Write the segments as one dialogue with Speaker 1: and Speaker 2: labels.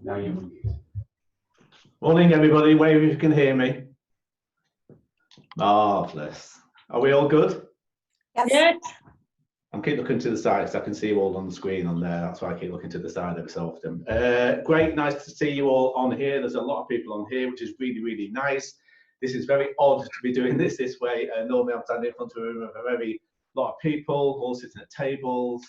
Speaker 1: Now you're muted.
Speaker 2: Morning, everybody. Wave if you can hear me. Marvellous. Are we all good?
Speaker 3: Yes.
Speaker 4: Yes.
Speaker 2: I'm keep looking to the side because I can see you all on the screen on there. That's why I keep looking to the side every so often. Great, nice to see you all on here. There's a lot of people on here, which is really, really nice. This is very odd to be doing this way. Normally I'm standing in front of a room of a very lot of people, all sitting at tables.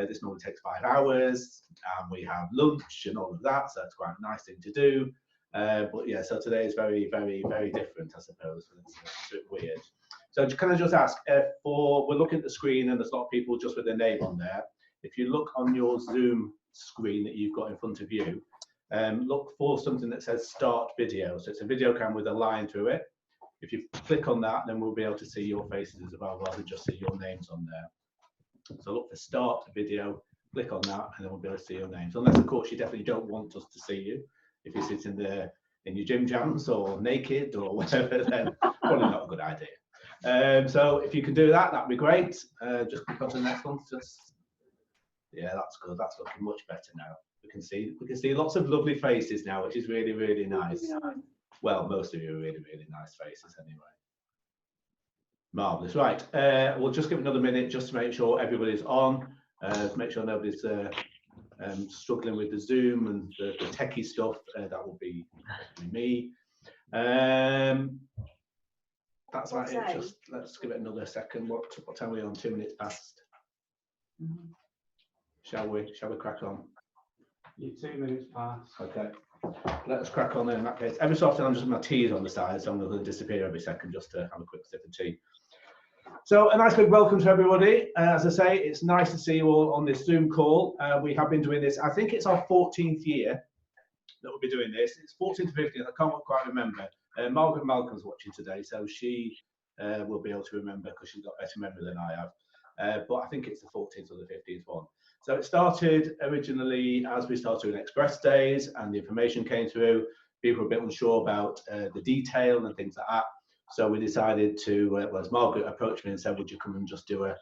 Speaker 2: This normally takes 5 hours, and we have lunch and all of that, so it's quite a nice thing to do. But yeah, so today is very, very, very different, I suppose. It's a bit weird. So can I just ask, we're looking at the screen and there's a lot of people just with their name on there. If you look on your Zoom screen that you've got in front of you, look for something that says start video. So it's a video cam with a line through it. If you click on that, then we'll be able to see your faces as well, rather than just see your names on there. So look for start video, click on that, and then we'll be able to see your names. Unless, of course, you definitely don't want us to see you. If you're sitting there in your gym jams or naked or whatever, then probably not a good idea. So if you can do that, that'd be great. Just click on to the next one. Yeah, that's good. That's looking much better now. We can see lots of lovely faces now, which is really, really nice. Well, most of you are really, really nice faces anyway. Marvellous. Right, we'll just give it another minute just to make sure everybody's on, make sure nobody's struggling with the Zoom and the techie stuff. That will be me. That's right. Just let's give it another second. What time are we on? 2 minutes past. Shall we crack on?
Speaker 1: You're 2 minutes past.
Speaker 2: Okay. Let's crack on then in that case. Every so often I'm just my tea's on the side, so I'm going to disappear every second just to have a quick sip of tea. So a nice big welcome to everybody. As I say, it's nice to see you all on this Zoom call. We have been doing this, I think it's our 14th year that we'll be doing this. It's 14th to 15th, I can't quite remember. Margaret Malcolm's watching today, so she will be able to remember because she's got better memory than I have. But I think it's the 14th or the 15th one. So it started originally as we started doing Express Days and the information came through. People were a bit unsure about the detail and things like that. So we decided to, well, as Margaret approached me and said, would you come and just do a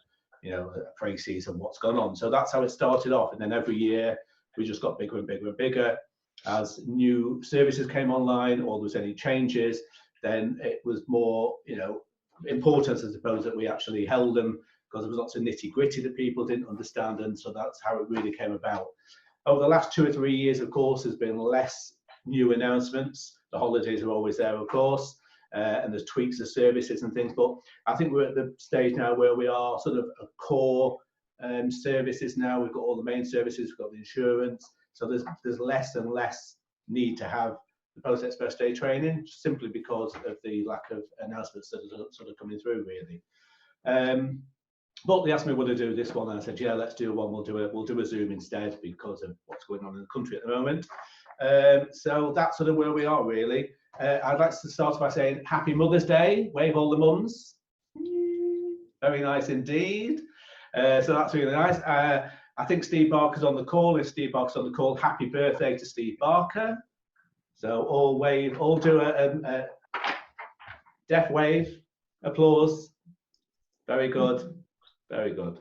Speaker 2: précis of what's gone on? So that's how it started off. And then every year we just got bigger and bigger and bigger. As new services came online or there was any changes, then it was more, important, I suppose, that we actually held them because there was lots of nitty gritty that people didn't understand. And so that's how it really came about. Over the last 2 or 3 years, of course, there's been less new announcements. The holidays are always there, of course. And there's tweaks of services and things, but I think we're at the stage now where we are sort of a core services now. We've got all the main services, we've got the insurance, so there's less and less need to have the post express day training simply because of the lack of announcements that are sort of coming through really. But they asked me what to do this one and I said, yeah, let's do one. We'll do a Zoom instead because of what's going on in the country at the moment. So that's sort of where we are really. I'd like to start by saying Happy Mother's Day. Wave all the mums. Very nice indeed. So that's really nice. I think Steve Barker's on the call. If Steve Barker's on the call, happy birthday to Steve Barker. So all wave, all do a deaf wave, applause. Very good, very good.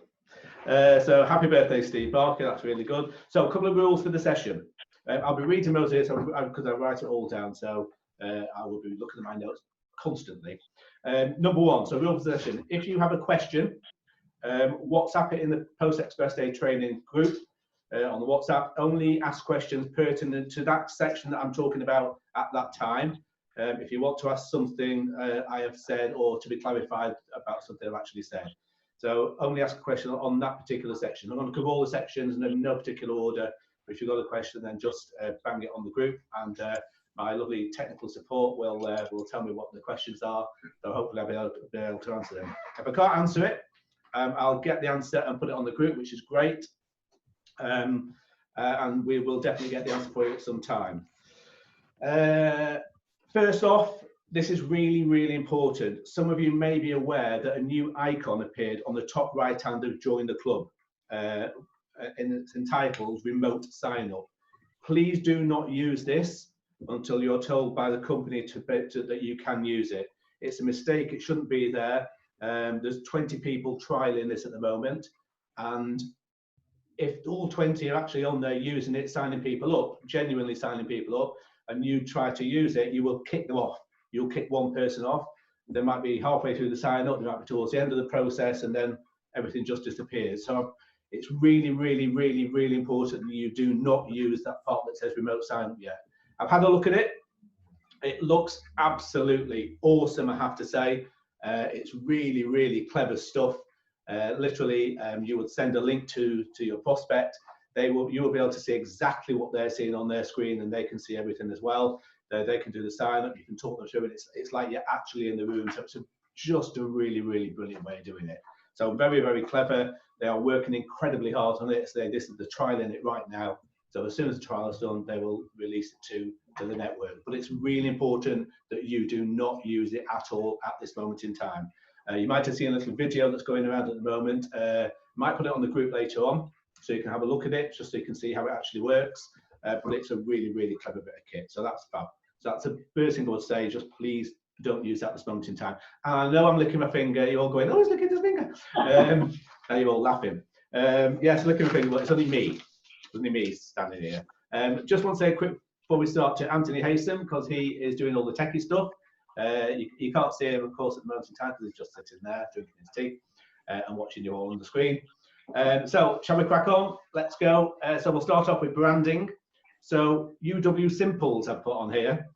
Speaker 2: So happy birthday, Steve Barker. That's really good. So a couple of rules for the session. I'll be reading those here because I write it all down. So I will be looking at my notes constantly. Number one, so rule for the session. If you have a question, WhatsApp it in the Post Express Day training group on the WhatsApp. Only ask questions pertinent to that section that I'm talking about at that time. If you want to ask something I have said or to be clarified about something I've actually said. So only ask a question on that particular section. I'm going to cover all the sections in no particular order. But if you've got a question, then just bang it on the group and my lovely technical support will tell me what the questions are. So hopefully I'll be able to answer them. If I can't answer it, I'll get the answer and put it on the group, which is great. And we will definitely get the answer for you at some time. First off, this is really, really important. Some of you may be aware that a new icon appeared on the top right hand of Join the Club. And it's entitled Remote Sign Up. Please do not use this until you're told by the company that you can use it. It's a mistake. It shouldn't be there. There's 20 people trialing this at the moment, and if all 20 are actually on there using it, signing people up, genuinely signing people up, and you try to use it, you will kick them off. You'll kick one person off. They might be halfway through the sign up, they might be towards the end of the process, and then everything just disappears. So it's really, really, really, really important that you do not use that part that says remote sign up yet. I've had a look at it. It looks absolutely awesome, I have to say. It's really, really clever stuff. Literally, you would send a link to your prospect. You will be able to see exactly what they're seeing on their screen, and they can see everything as well. They can do the sign up. You can talk them through it. It's like you're actually in the room. So it's just a really, really brilliant way of doing it. So very, very clever. They are working incredibly hard on it. So this is the trial in it right now. So as soon as the trial is done, they will release it to the network. But it's really important that you do not use it at all at this moment in time. You might have seen a little video that's going around at the moment. Might put it on the group later on, so you can have a look at it, just so you can see how it actually works. But it's a really, really clever bit of kit. So that's fab. So that's the first thing I would say. Just please don't use that at this moment in time. And I know I'm licking my finger. You're all going, oh, he's licking his finger. And you're all laughing. Yes, licking my finger, but it's only me. It's only me standing here. Just want to say a quick before we start to Anthony Haysom, because he is doing all the techie stuff. You can't see him, of course, at the moment in time because he's just sitting there drinking his tea and watching you all on the screen. So shall we crack on? Let's go. So we'll start off with branding. So UW Simples I've put on here.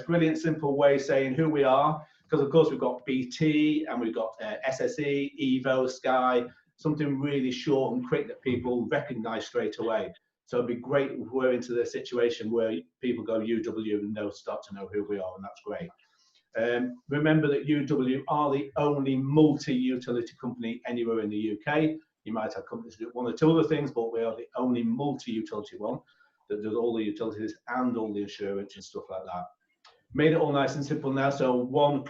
Speaker 2: Brilliant, simple way saying who we are, because of course we've got BT and we've got SSE, Evo, Sky, something really short and quick that people recognise straight away. So it'd be great if we're into the situation where people go UW and start to know who we are, and that's great. Remember that UW are the only multi-utility company anywhere in the UK. You might have companies that do one or two other things, but we are the only multi-utility one that does all the utilities and all the insurance and stuff like that. Made it all nice and simple now. So one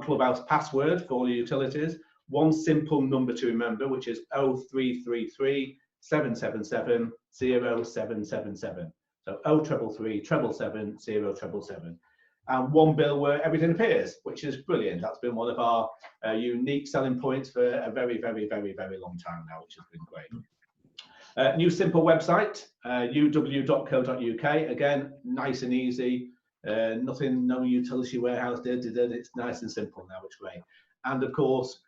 Speaker 2: clubhouse password for all the utilities, one simple number to remember, which is 0333 777 0777. So 0333 777 0777. And one bill where everything appears, which is brilliant. That's been one of our unique selling points for a very, very, very, very long time now, which has been great. New simple website, uw.co.uk. Again, nice and easy. Nothing, no utility warehouse. It's nice and simple now, it's great. And of course,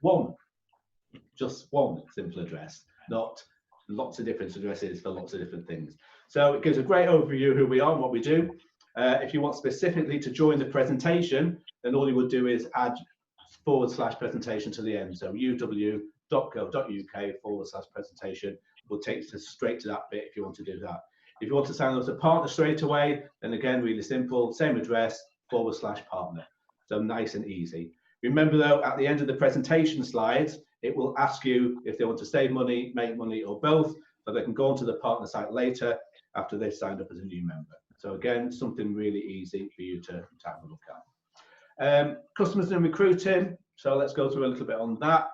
Speaker 2: just one simple address, not lots of different addresses for lots of different things. So it gives a great overview of who we are and what we do. If you want specifically to join the presentation, then all you would do is add /presentation to the end. So uw.co.uk/presentation will take you straight to that bit if you want to do that. If you want to sign up as a partner straight away, then again, really simple, same address, /partner. So nice and easy. Remember though, at the end of the presentation slides, it will ask you if they want to save money, make money, or both, so they can go onto the partner site later after they've signed up as a new member. So again, something really easy for you to have a look at. Customers and recruiting. So let's go through a little bit on that.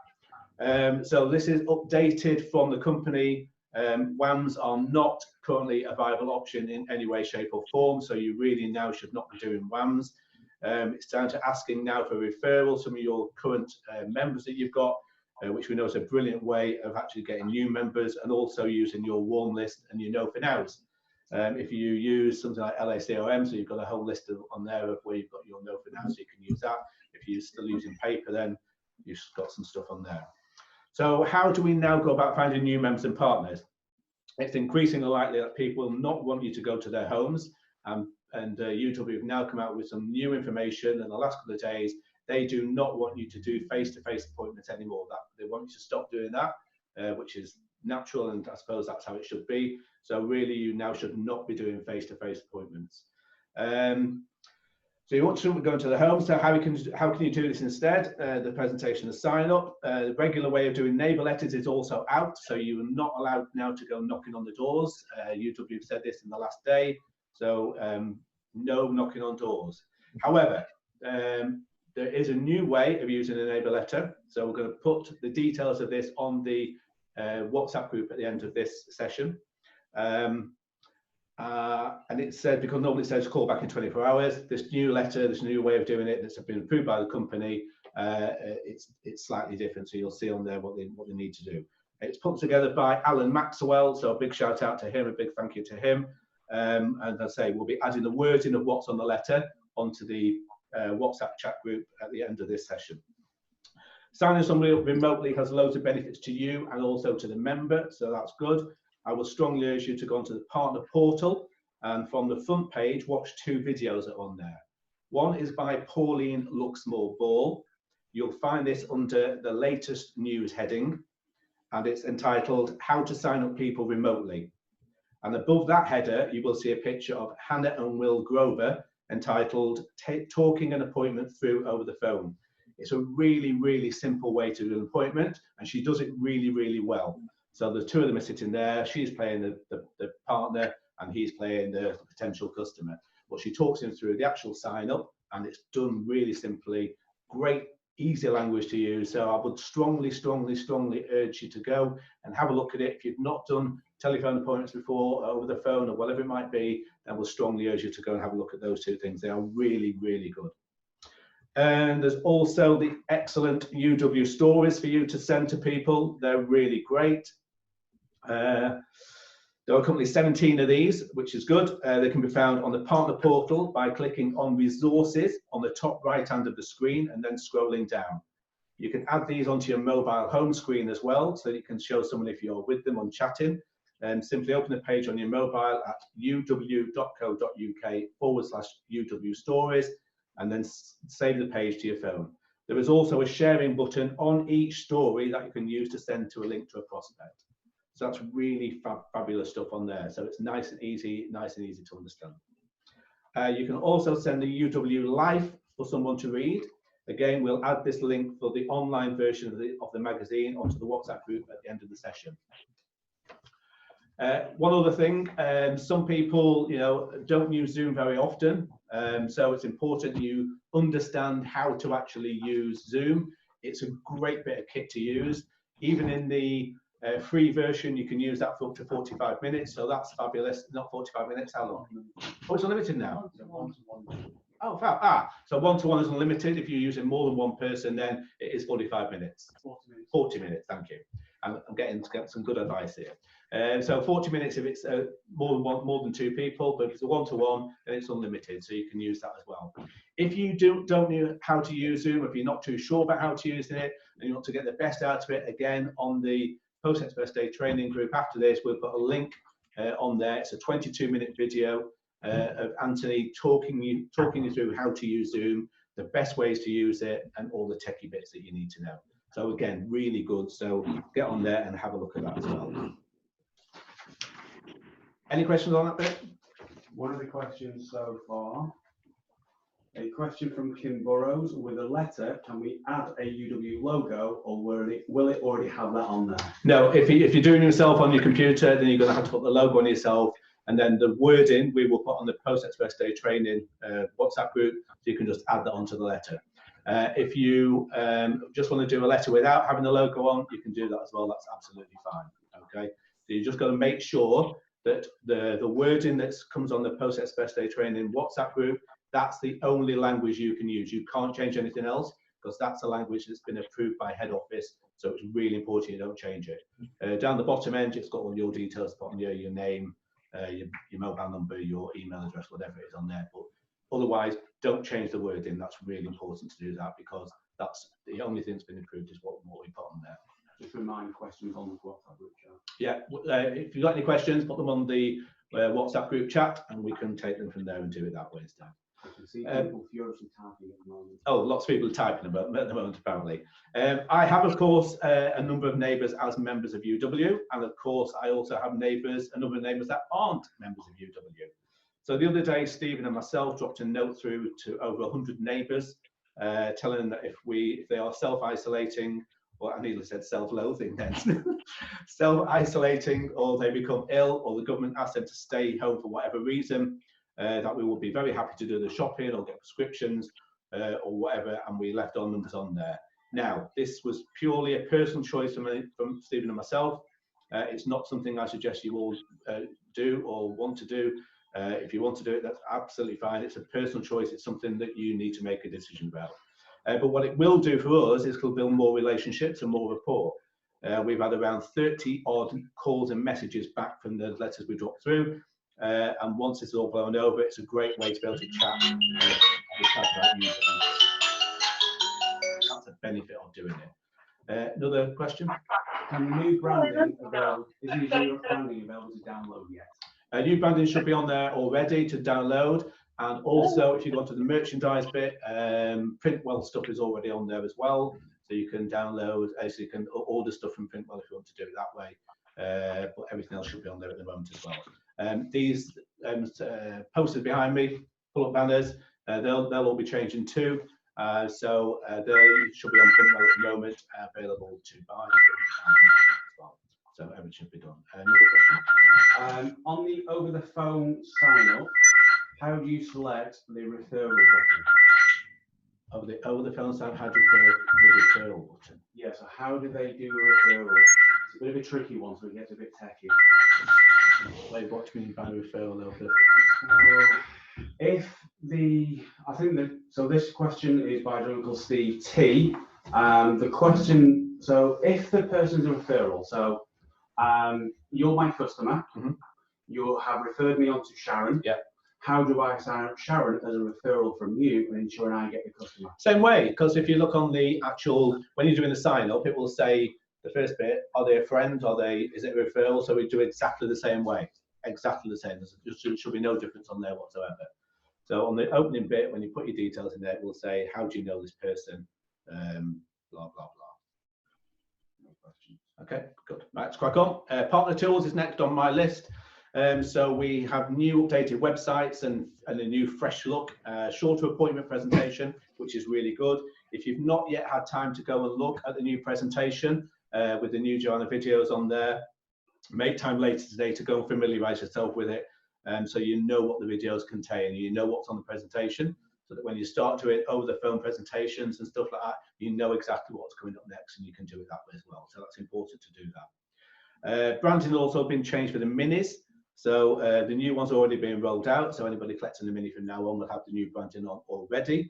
Speaker 2: So this is updated from the company. WAMs are not currently a viable option in any way, shape or form. So you really now should not be doing WAMs. It's down to asking now for referrals from your current members that you've got, which we know is a brilliant way of actually getting new members, and also using your warm list and your know for nows. If you use something like LACRM, so you've got a whole list on there of where you've got your know for now, so you can use that. If you're still using paper, then you've got some stuff on there. So how do we now go about finding new members and partners? It's increasingly likely that people will not want you to go to their homes, and UW have now come out with some new information in the last couple of days. They do not want you to do face-to-face appointments anymore. They want you to stop doing that, which is natural, and I suppose that's how it should be. So really, you now should not be doing face-to-face appointments. So you want to go into the home. So how can you do this instead? The presentation is sign up. The regular way of doing neighbour letters is also out. So you are not allowed now to go knocking on the doors. UW said this in the last day. So no knocking on doors. However, there is a new way of using a neighbour letter. So we're going to put the details of this on the WhatsApp group at the end of this session. And it said, because normally it says call back in 24 hours, this new letter, this new way of doing it that's been approved by the company, it's slightly different. So you'll see on there what they need to do. It's put together by Alan Maxwell, so a big shout out to him, a big thank you to him. And as I say, we'll be adding the wording of what's on the letter onto the WhatsApp chat group at the end of this session. Signing somebody up remotely has loads of benefits to you and also to the member, so that's good. I will strongly urge you to go onto the partner portal, and from the front page, watch 2 videos that are on there. One is by Pauline Luxmore-Ball. You'll find this under the latest news heading, and it's entitled How to Sign Up People Remotely. And above that header, you will see a picture of Hannah and Will Grover entitled Talking an Appointment Through Over the Phone. It's a really, really simple way to do an appointment, and she does it really, really well. So the 2 of them are sitting there. She's playing the partner, and he's playing the potential customer. But she talks him through the actual sign up, and it's done really simply. Great, easy language to use. So I would strongly, strongly, strongly urge you to go and have a look at it. If you've not done telephone appointments before, over the phone or whatever it might be, then we'll strongly urge you to go and have a look at those 2 things. They are really, really good. And there's also the excellent UW stories for you to send to people. They're really great. There are currently 17 of these, which is good. They can be found on the partner portal by clicking on resources on the top right hand of the screen and then scrolling down. You can add these onto your mobile home screen as well, so you can show someone if you're with them on chatting. And simply open the page on your mobile at uw.co.uk/UW stories, and then save the page to your phone. There is also a sharing button on each story that you can use to send to a link to a prospect. So that's really fabulous stuff on there. So it's nice and easy to understand. You can also send the UW Life for someone to read. Again, we'll add this link for the online version of the magazine onto the WhatsApp group at the end of the session. One other thing, some people, don't use Zoom very often, so it's important you understand how to actually use Zoom. It's a great bit of kit to use. Even in the free version, you can use that for up to 45 minutes, so that's fabulous. Not 45 minutes, how long? Oh, it's unlimited now. Oh, fab. So one-to-one is unlimited. If you're using more than one person, then it is 45 minutes. 40 minutes, thank you. I'm getting to get some good advice here. So 40 minutes if it's more than 2 people, but if it's a one-to-one, then it's unlimited, so you can use that as well. If you don't know how to use Zoom, if you're not too sure about how to use it, and you want to get the best out of it, again, on the Post-Express Day training group after this, we'll put a link on there. It's a 22-minute video of Anthony talking you through how to use Zoom, the best ways to use it, and all the techie bits that you need to know. So again, really good. So get on there and have a look at that as well. Any questions on that bit?
Speaker 1: One of the questions so far, a question from Kim Burrows: with a letter, can we add a UW logo, or will it already have that on there?
Speaker 2: No, if you're doing it yourself on your computer, then you're going to have to put the logo on yourself, and then the wording we will put on the Post-Express Day training WhatsApp group, so you can just add that onto the letter. If you just want to do a letter without having the logo on, you can do that as well. That's absolutely fine. Okay, so you just got to make sure that the wording that comes on the Post-Express Day training WhatsApp group, that's the only language you can use. You can't change anything else, because that's a language that's been approved by head office. So it's really important you don't change it. Down the bottom end, it's got all your details on your name, your mobile number, your email address, whatever it is on there. But otherwise, don't change the wording. That's really important to do that, because that's the only thing that's been approved is what we put on there.
Speaker 1: Just remind questions on the WhatsApp group chat.
Speaker 2: Yeah, if you've got any questions, put them on the WhatsApp group chat, and we can take them from there and do it that way instead.
Speaker 1: I can see people furiously typing at the moment.
Speaker 2: Oh, lots of people are typing at the moment, apparently. I have, of course, a number of neighbours as members of UW, and of course, I also have a number of neighbours that aren't members of UW. So the other day, Stephen and myself dropped a note through to over 100 neighbours, telling them that if they are self-isolating, or I nearly said self-loathing then, self-isolating, or they become ill, or the government asks them to stay home for whatever reason, that we will be very happy to do the shopping or get prescriptions or whatever, and we left our numbers on there. Now, this was purely a personal choice from Stephen and myself. It's not something I suggest you all do or want to do. If you want to do it, that's absolutely fine. It's a personal choice. It's something that you need to make a decision about. But what it will do for us is it'll build more relationships and more rapport. We've had around 30 odd calls and messages back from the letters we dropped through. And once it's all blown over, it's a great way to be able to chat. That's a benefit of doing it. Another question?
Speaker 1: Can new branding available? Is new branding available to download yet?
Speaker 2: New branding should be on there already to download. And also, if you go to the merchandise bit, Printwell stuff is already on there as well. So you can download, so you can order stuff from Printwell if you want to do it that way. But everything else should be on there at the moment as well. These posters behind me, pull-up banners, they'll all be changing too. So they should be on Printwell at the moment, available to buy as well. So everything should be done. Another question?
Speaker 1: On the over-the-phone sign-up, how do you select the referral button?
Speaker 2: Over the phone sign, how do you select the referral button?
Speaker 1: Yeah, so how do they do a referral? It's a bit of a tricky one, so it gets a bit techy.
Speaker 2: Wait, what do you mean by referral over?
Speaker 1: So this question is by Uncle Steve T. The question, so if the person's a referral, so you're my customer, you have referred me on to Sharon.
Speaker 2: Yeah.
Speaker 1: How do I sign up Sharon as a referral from you and ensure I get the customer?
Speaker 2: Same way, because if you look on the actual, when you're doing the sign up, it will say the first bit, are they a friend? Is it a referral? So we do exactly the same way, exactly the same. There should be no difference on there whatsoever. So on the opening bit, when you put your details in there, it will say, how do you know this person? Blah, blah, blah. No questions. Okay, good. Right, let's crack on. Partner tools is next on my list. So we have new updated websites and a new fresh look, shorter appointment presentation, which is really good. If you've not yet had time to go and look at the new presentation with the new Joanna videos on there, make time later today to go and familiarize yourself with it. So you know what the videos contain, you know what's on the presentation, so that when you start doing over the phone presentations and stuff like that, you know exactly what's coming up next and you can do it that way as well. So that's important to do that. Branding has also been changed for the minis. So the new one's already been rolled out. So anybody collecting the mini from now on will have the new branding on already.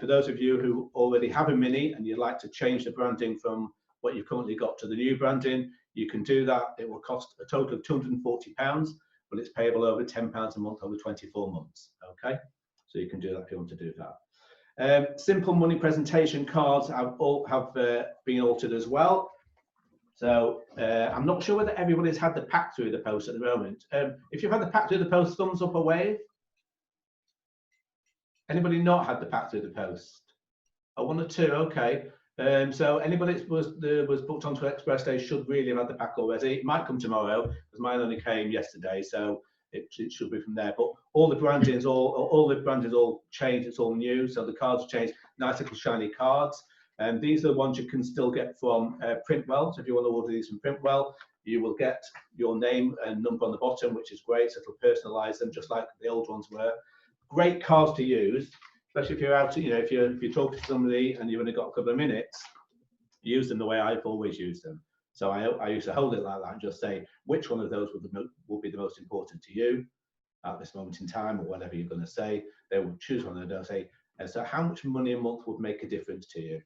Speaker 2: For those of you who already have a mini and you'd like to change the branding from what you've currently got to the new branding, you can do that. It will cost a total of £240, but it's payable over £10 a month over 24 months. Okay, so you can do that if you want to do that. Simple money presentation cards have been altered as well. So I'm not sure whether everybody's had the pack through the post at the moment. If you've had the pack through the post, thumbs up or wave. Anybody not had the pack through the post? Oh, one or two, okay. So anybody that was booked onto Express Day should really have had the pack already. It might come tomorrow, because mine only came yesterday, so it should be from there. But all the branding's all changed, it's all new. So the cards changed, nice little shiny cards. And these are the ones you can still get from Printwell. So if you want to order these from Printwell, you will get your name and number on the bottom, which is great. So it'll personalize them just like the old ones were. Great cards to use, especially if you're out, if you're talking to somebody and you've only got a couple of minutes, use them the way I've always used them. So I used to hold it like that and just say, which one of those will be the most important to you at this moment in time, or whatever you're going to say. They will choose one and they'll say, so how much money a month would make a difference to you?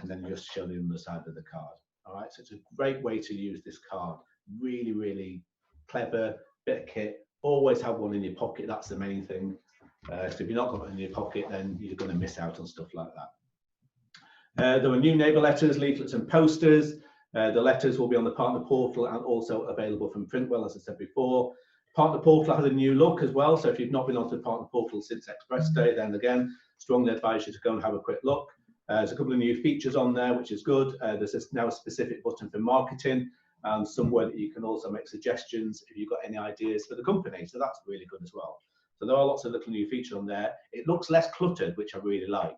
Speaker 2: And then you just show the other side of the card. All right, so it's a great way to use this card. Really, really clever, bit of kit. Always have one in your pocket, that's the main thing. So if you're not got one in your pocket, then you're going to miss out on stuff like that. There were new neighbour letters, leaflets and posters. The letters will be on the partner portal and also available from Printwell, as I said before. Partner portal has a new look as well, so if you've not been onto the partner portal since Express Day, then again, strongly advise you to go and have a quick look. There's a couple of new features on there, which is good. There's now a specific button for marketing, and somewhere that you can also make suggestions if you've got any ideas for the company. So that's really good as well. So there are lots of little new features on there. It looks less cluttered, which I really like.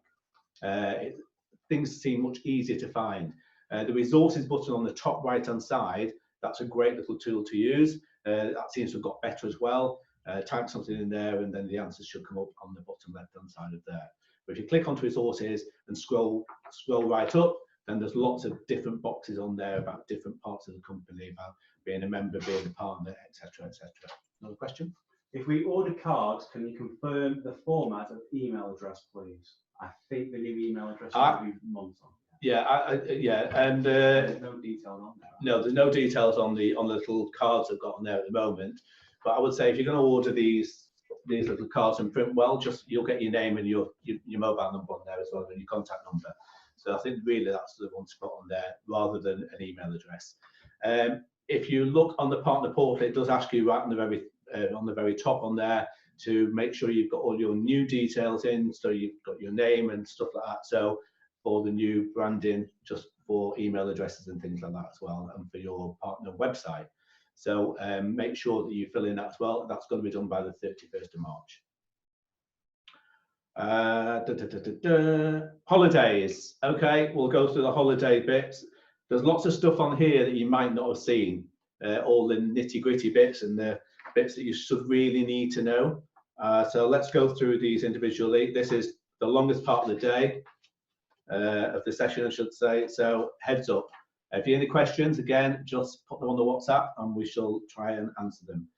Speaker 2: Things seem much easier to find. The resources button on the top right-hand side, that's a great little tool to use. That seems to have got better as well. Type something in there and then the answers should come up on the bottom left-hand side of there. But if you click onto resources and scroll right up, then there's lots of different boxes on there about different parts of the company, about being a member, being a partner, etc., etc. Another question?
Speaker 1: If we order cards, can you confirm the format of email address, please? I think the new email address will be months on.
Speaker 2: Yeah, yeah, and
Speaker 1: There's no details on there.
Speaker 2: no, there's no details on the little cards I've got on there at the moment. But I would say if you're going to order these little cards and print well, just you'll get your name and your mobile number on there as well, and your contact number. So I think really that's the one to put on there rather than an email address. If you look on the partner portal, it does ask you right on the very top on there to make sure you've got all your new details in, so you've got your name and stuff like that. So for the new branding, just for email addresses and things like that as well, and for your partner website. So make sure that you fill in that as well. That's got to be done by the 31st of March. Holidays. Okay, we'll go through the holiday bits. There's lots of stuff on here that you might not have seen, all the nitty-gritty bits and the bits that you should really need to know. So let's go through these individually. This is the longest part of the day, of the session, I should say. So heads up. If you have any questions, again, just put them on the WhatsApp and we shall try and answer them.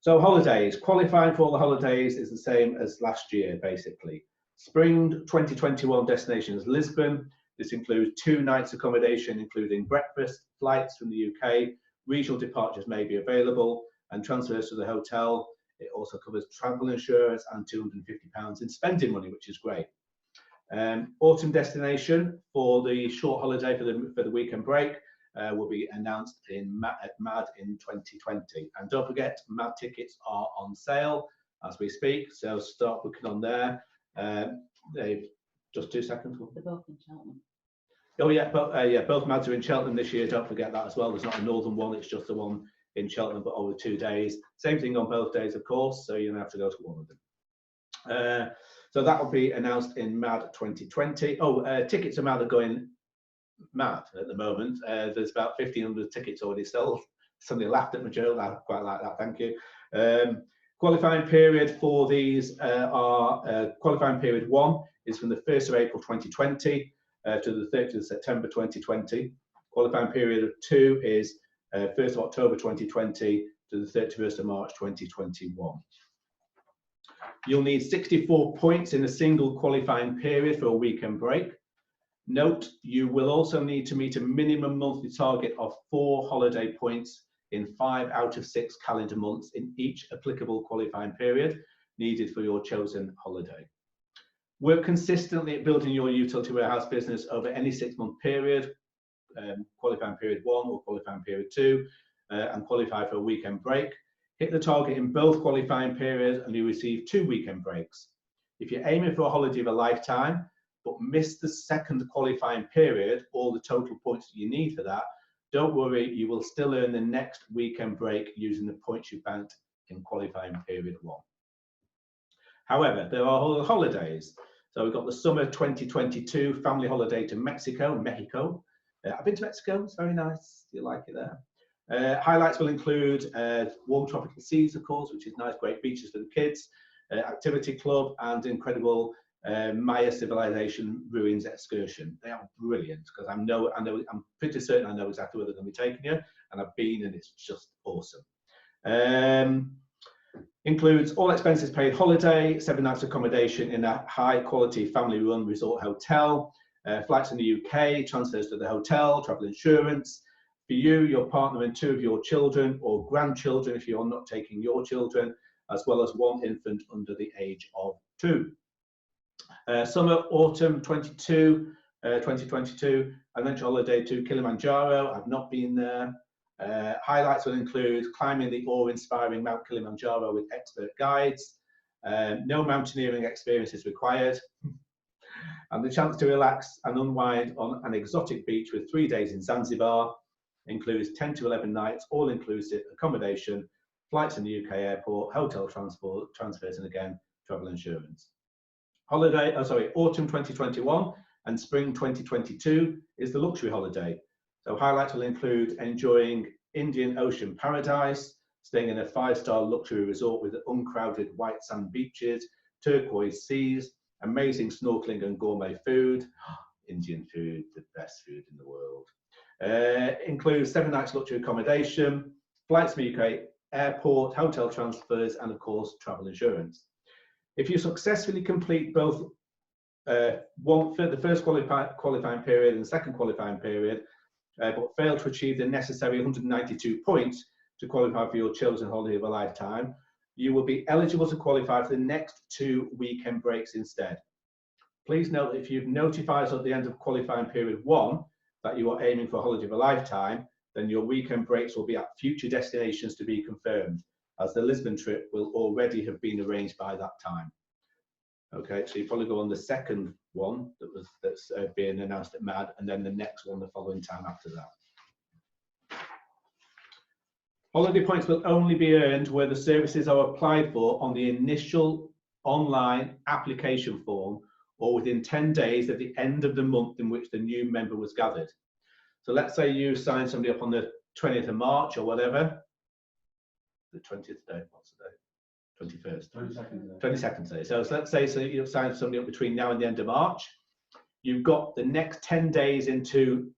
Speaker 2: So holidays, qualifying for all the holidays is the same as last year, basically. Spring 2021 destination is Lisbon. This includes 2 nights accommodation, including breakfast, flights from the UK, regional departures may be available, and transfers to the hotel. It also covers travel insurance and £250 in spending money, which is great. Autumn destination for the short holiday for the weekend break will be announced at MAD in 2020. And don't forget, MAD tickets are on sale as we speak, so start booking on there. They've just 2 seconds.
Speaker 3: They're both in Cheltenham.
Speaker 2: Oh yeah, both MADs are in Cheltenham this year. Don't forget that as well. There's not a northern one; it's just the one in Cheltenham, but over 2 days. Same thing on both days, of course. So you're gonna have to go to one of them. So that will be announced in MAD 2020. Tickets to MAD are going mad at the moment. There's about 1,500 tickets already sold. Somebody laughed at my joke. I quite like that. Thank you. Qualifying period for these qualifying period 1 is from the 1st of April 2020 to the 30th of September 2020. Qualifying period 2 is 1st of October 2020 to the 31st of March 2021. You'll need 64 points in a single qualifying period for a weekend break. Note, you will also need to meet a minimum monthly target of 4 holiday points in 5 out of 6 calendar months in each applicable qualifying period needed for your chosen holiday. Work consistently at building your utility warehouse business over any 6-month period, qualifying period 1 or qualifying period 2, and qualify for a weekend break. Hit the target in both qualifying periods and you receive 2 weekend breaks. If you're aiming for a holiday of a lifetime, but miss the second qualifying period, or the total points that you need for that, don't worry, you will still earn the next weekend break using the points you banked in qualifying period 1. However, there are other holidays. So we've got the summer 2022 family holiday to Mexico. I've been to Mexico, it's very nice. You like it there? Highlights will include warm tropical seas, of course, which is nice, great beaches for the kids, activity club, and incredible Maya civilization ruins excursion. They are brilliant because I'm pretty certain I know exactly where they're going to be taking you, and I've been, and it's just awesome. Includes all expenses paid holiday, 7 nights accommodation in a high quality family run resort hotel, flights in the UK, transfers to the hotel, travel insurance for you, your partner, and 2 of your children or grandchildren if you're not taking your children, as well as 1 infant under the age of 2. Summer, autumn 2022, adventure holiday to Kilimanjaro. I've not been there. Highlights will include climbing the awe-inspiring Mount Kilimanjaro with expert guides. No mountaineering experience is required. And the chance to relax and unwind on an exotic beach with 3 days in Zanzibar. Includes 10 to 11 nights, all-inclusive accommodation, flights in the UK airport, hotel transport, transfers, and again, travel insurance. Autumn 2021 and spring 2022 is the luxury holiday. So highlights will include enjoying Indian Ocean paradise, staying in a 5-star luxury resort with uncrowded white sand beaches, turquoise seas, amazing snorkeling and gourmet food. Indian food, the best food in the world. Includes 7 nights luxury accommodation, flights from the UK airport, hotel transfers, and of course, travel insurance. If you successfully complete both one for the first qualifying period and the second qualifying period, but fail to achieve the necessary 192 points to qualify for your chosen holiday of a lifetime, you will be eligible to qualify for the next 2 weekend breaks instead. Please note that if you've notified us at the end of qualifying period 1 that you are aiming for a holiday of a lifetime, then your weekend breaks will be at future destinations to be confirmed, as the Lisbon trip will already have been arranged by that time. Okay, so you probably go on the second one that's being announced at MAD, and then the next one the following time after that. Holiday points will only be earned where the services are applied for on the initial online application form or within 10 days at the end of the month in which the new member was gathered. So let's say you sign somebody up on the 20th of March or whatever. The 20th day, what's the day? 21st. 22nd day. So let's say you've signed somebody up between now and the end of March. You've got the next 10 days into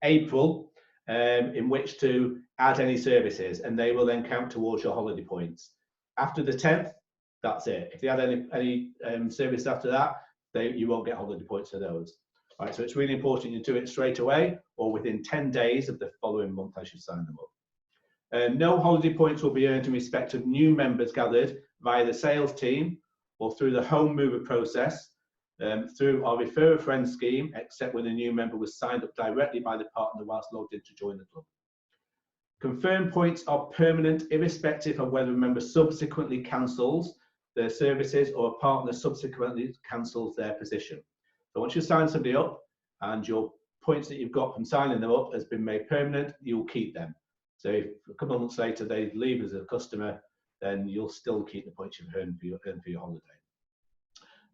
Speaker 2: April in which to add any services, and they will then count towards your holiday points. After the 10th, that's it. If you add any services after that, you won't get holiday points for those. All right, so it's really important you do it straight away or within 10 days of the following month as you sign them up. No holiday points will be earned in respect of new members gathered via the sales team or through the home mover process, through our refer a friend scheme, except when a new member was signed up directly by the partner whilst logged in to join the club. Confirmed points are permanent irrespective of whether a member subsequently cancels their services or a partner subsequently cancels their position. So once you sign somebody up and your points that you've got from signing them up has been made permanent, you'll keep them. So if a couple of months later they leave as a customer, then you'll still keep the points you've earned for your holiday.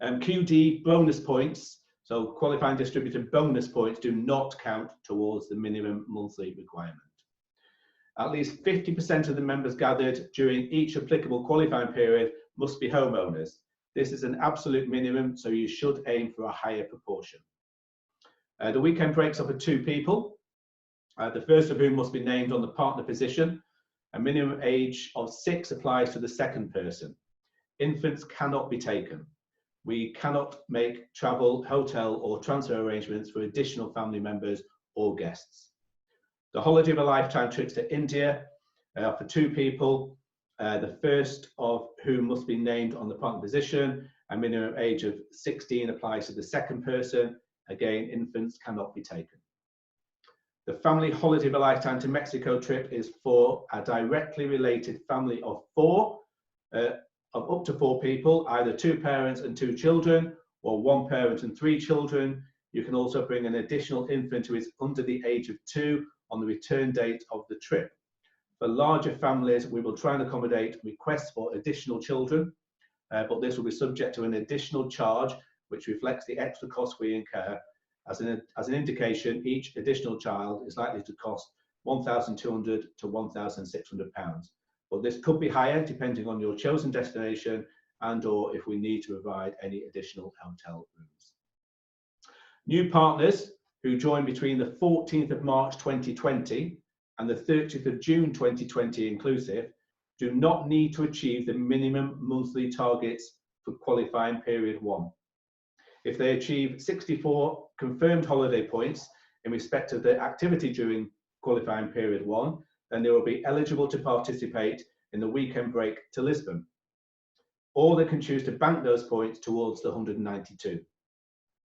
Speaker 2: QD bonus points, so qualifying distributor bonus points, do not count towards the minimum monthly requirement. At least 50% of the members gathered during each applicable qualifying period must be homeowners. This is an absolute minimum, so you should aim for a higher proportion. The weekend breaks up for 2 people, the first of whom must be named on the partner position. A minimum age of 6 applies to the second person. Infants cannot be taken. We cannot make travel, hotel or transfer arrangements for additional family members or guests. The holiday of a lifetime trips to India for 2 people, the first of whom must be named on the partner position. A minimum age of 16 applies to the second person. Again, infants cannot be taken. The family holiday of a lifetime to Mexico trip is for a directly related family of 4, of up to 4 people, either 2 parents and 2 children, or 1 parent and 3 children. You can also bring an additional infant who is under the age of 2 on the return date of the trip. For larger families, we will try and accommodate requests for additional children, but this will be subject to an additional charge, which reflects the extra costs we incur. As an indication, each additional child is likely to cost £1,200 to £1,600, but this could be higher depending on your chosen destination and or if we need to provide any additional hotel rooms. New partners who join between the 14th of March 2020 and the 30th of June 2020 inclusive do not need to achieve the minimum monthly targets for qualifying period 1. If they achieve 64 confirmed holiday points in respect of their activity during qualifying period 1, then they will be eligible to participate in the weekend break to Lisbon. Or they can choose to bank those points towards the 192.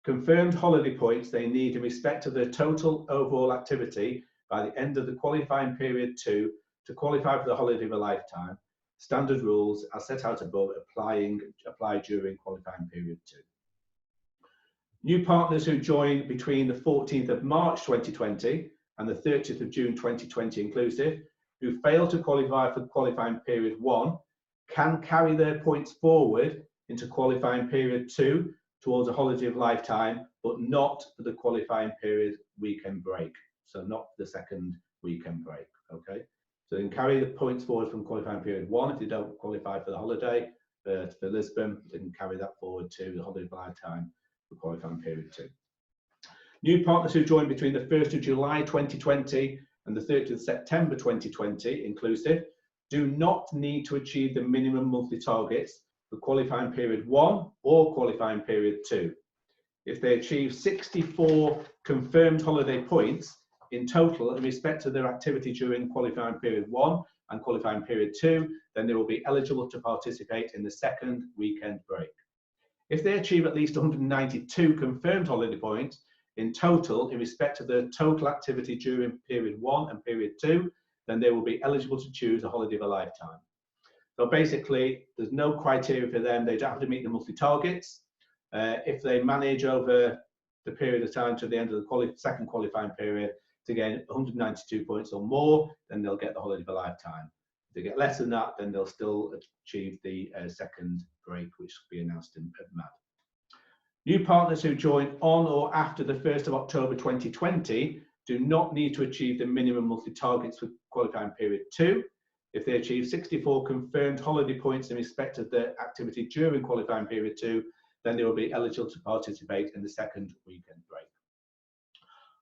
Speaker 2: Confirmed holiday points they need in respect of their total overall activity by the end of the qualifying period 2 to qualify for the holiday of a lifetime. Standard rules as set out above apply during qualifying period 2. New partners who join between the 14th of March 2020 and the 30th of June 2020 inclusive, who fail to qualify for qualifying period 1, can carry their points forward into qualifying period 2 towards a holiday of lifetime, but not for the qualifying period weekend break. So not the second weekend break, okay? So they can carry the points forward from qualifying period 1 if they don't qualify for the holiday. For Lisbon, they can carry that forward to the holiday of lifetime for qualifying period 2. New partners who join between the 1st of July 2020 and the 30th of September 2020 inclusive do not need to achieve the minimum monthly targets for qualifying period 1 or qualifying period 2. If they achieve 64 confirmed holiday points in total in respect to their activity during qualifying period 1 and qualifying period 2, then they will be eligible to participate in the second weekend break. If they achieve at least 192 confirmed holiday points in total in respect to their total activity during period 1 and period 2, then they will be eligible to choose a holiday of a lifetime. So basically, there's no criteria for them. They don't have to meet the monthly targets. If they manage over the period of time to the end of the second qualifying period to gain 192 points or more, then they'll get the holiday of a lifetime. If they get less than that, then they'll still achieve the second break, which will be announced in MAD. New partners who join on or after the 1st of October 2020 do not need to achieve the minimum monthly targets for qualifying period 2. If they achieve 64 confirmed holiday points in respect of their activity during qualifying period 2, then they will be eligible to participate in the second weekend break.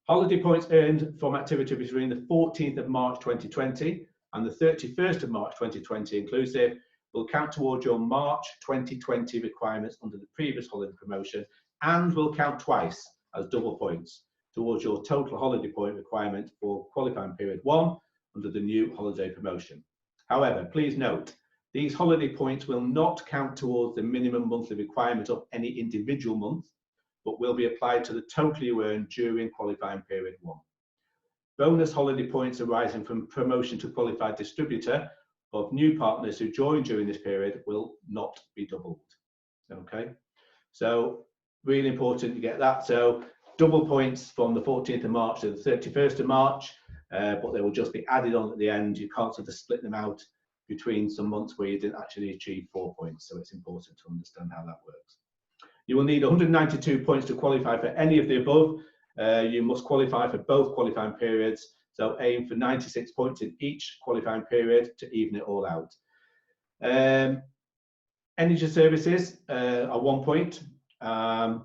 Speaker 2: Holiday points earned from activity between the 14th of March 2020 and the 31st of March 2020 inclusive will count towards your March 2020 requirements under the previous holiday promotion and will count twice as double points towards your total holiday point requirement for qualifying period 1 under the new holiday promotion. However, please note, these holiday points will not count towards the minimum monthly requirement of any individual month, but will be applied to the total you earn during qualifying period 1. Bonus holiday points arising from promotion to qualified distributor of new partners who join during this period will not be doubled. Okay, so really important to get that. So double points from the 14th of March to the 31st of March, but they will just be added on at the end. You can't sort of split them out between some months where you didn't actually achieve 4 points. So it's important to understand how that works. You will need 192 points to qualify for any of the above. You must qualify for both qualifying periods. So aim for 96 points in each qualifying period to even it all out. Energy services are 1 point per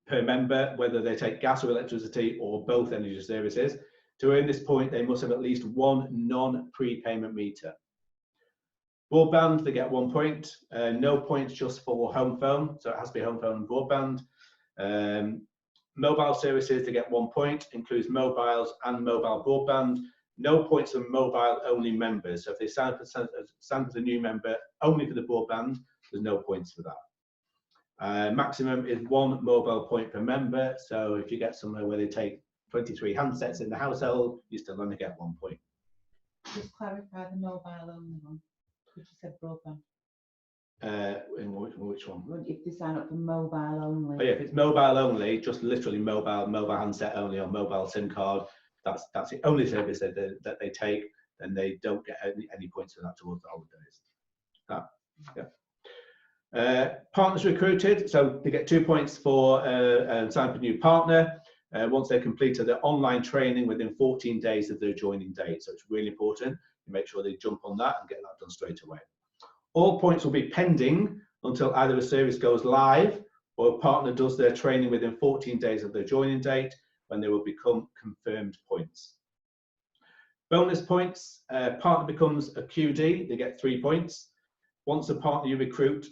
Speaker 2: member, whether they take gas or electricity or both energy services. To earn this point, they must have at least one non-prepayment meter. Broadband, they get 1 point. No points just for home phone, so it has to be home phone and broadband. Mobile services, they get 1 point, includes mobiles and mobile broadband. No points for mobile only members. So if they sign up as a new member only for the broadband, there's no points for that. Maximum is 1 mobile point per member. So if you get somewhere where they take 23 handsets in the household, you still only get 1 point.
Speaker 3: Just clarify the mobile only one. You said broadband.
Speaker 2: In which one?
Speaker 3: If they sign up for mobile only.
Speaker 2: Oh yeah, if it's mobile only, just literally mobile handset only or mobile SIM card, that's the only service that they take, then they don't get any points for that towards the holidays. Yeah. Partners recruited, so they get 2 points for signing up a new partner once they completed their online training within 14 days of their joining date. So it's really important to make sure they jump on that and get that done straight away. All points will be pending until either a service goes live or a partner does their training within 14 days of their joining date, when they will become confirmed points. Bonus points, partner becomes a QD, they get 3 points. Once a partner you recruit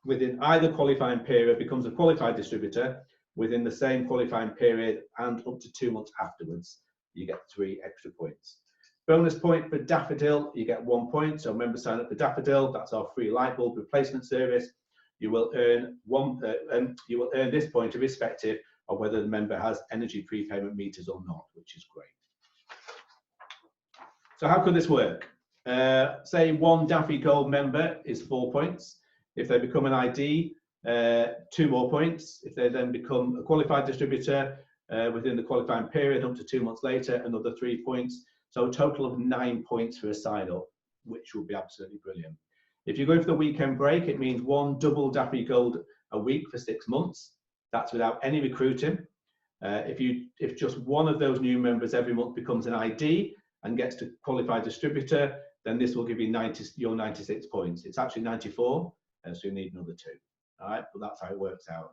Speaker 2: within either qualifying period becomes a qualified distributor within the same qualifying period and up to 2 months afterwards, you get 3 extra points. Bonus point for Daffodil, you get 1 point. So members sign up for Daffodil, that's our free light bulb replacement service. You will earn this point irrespective of whether the member has energy prepayment meters or not, which is great. So how could this work? Say 1 Daffy Gold member is 4 points. If they become an ID, 2 more points. If they then become a qualified distributor within the qualifying period up to 2 months later, another 3 points. So a total of 9 points for a sign up, which will be absolutely brilliant. If you're going for the weekend break, it means 1 double Daffy Gold a week for 6 months. That's without any recruiting. If just one of those new members every month becomes an ID and gets to qualified distributor, then this will give you your 96 points. It's actually 94, so you need another 2. All right, but that's how it works out.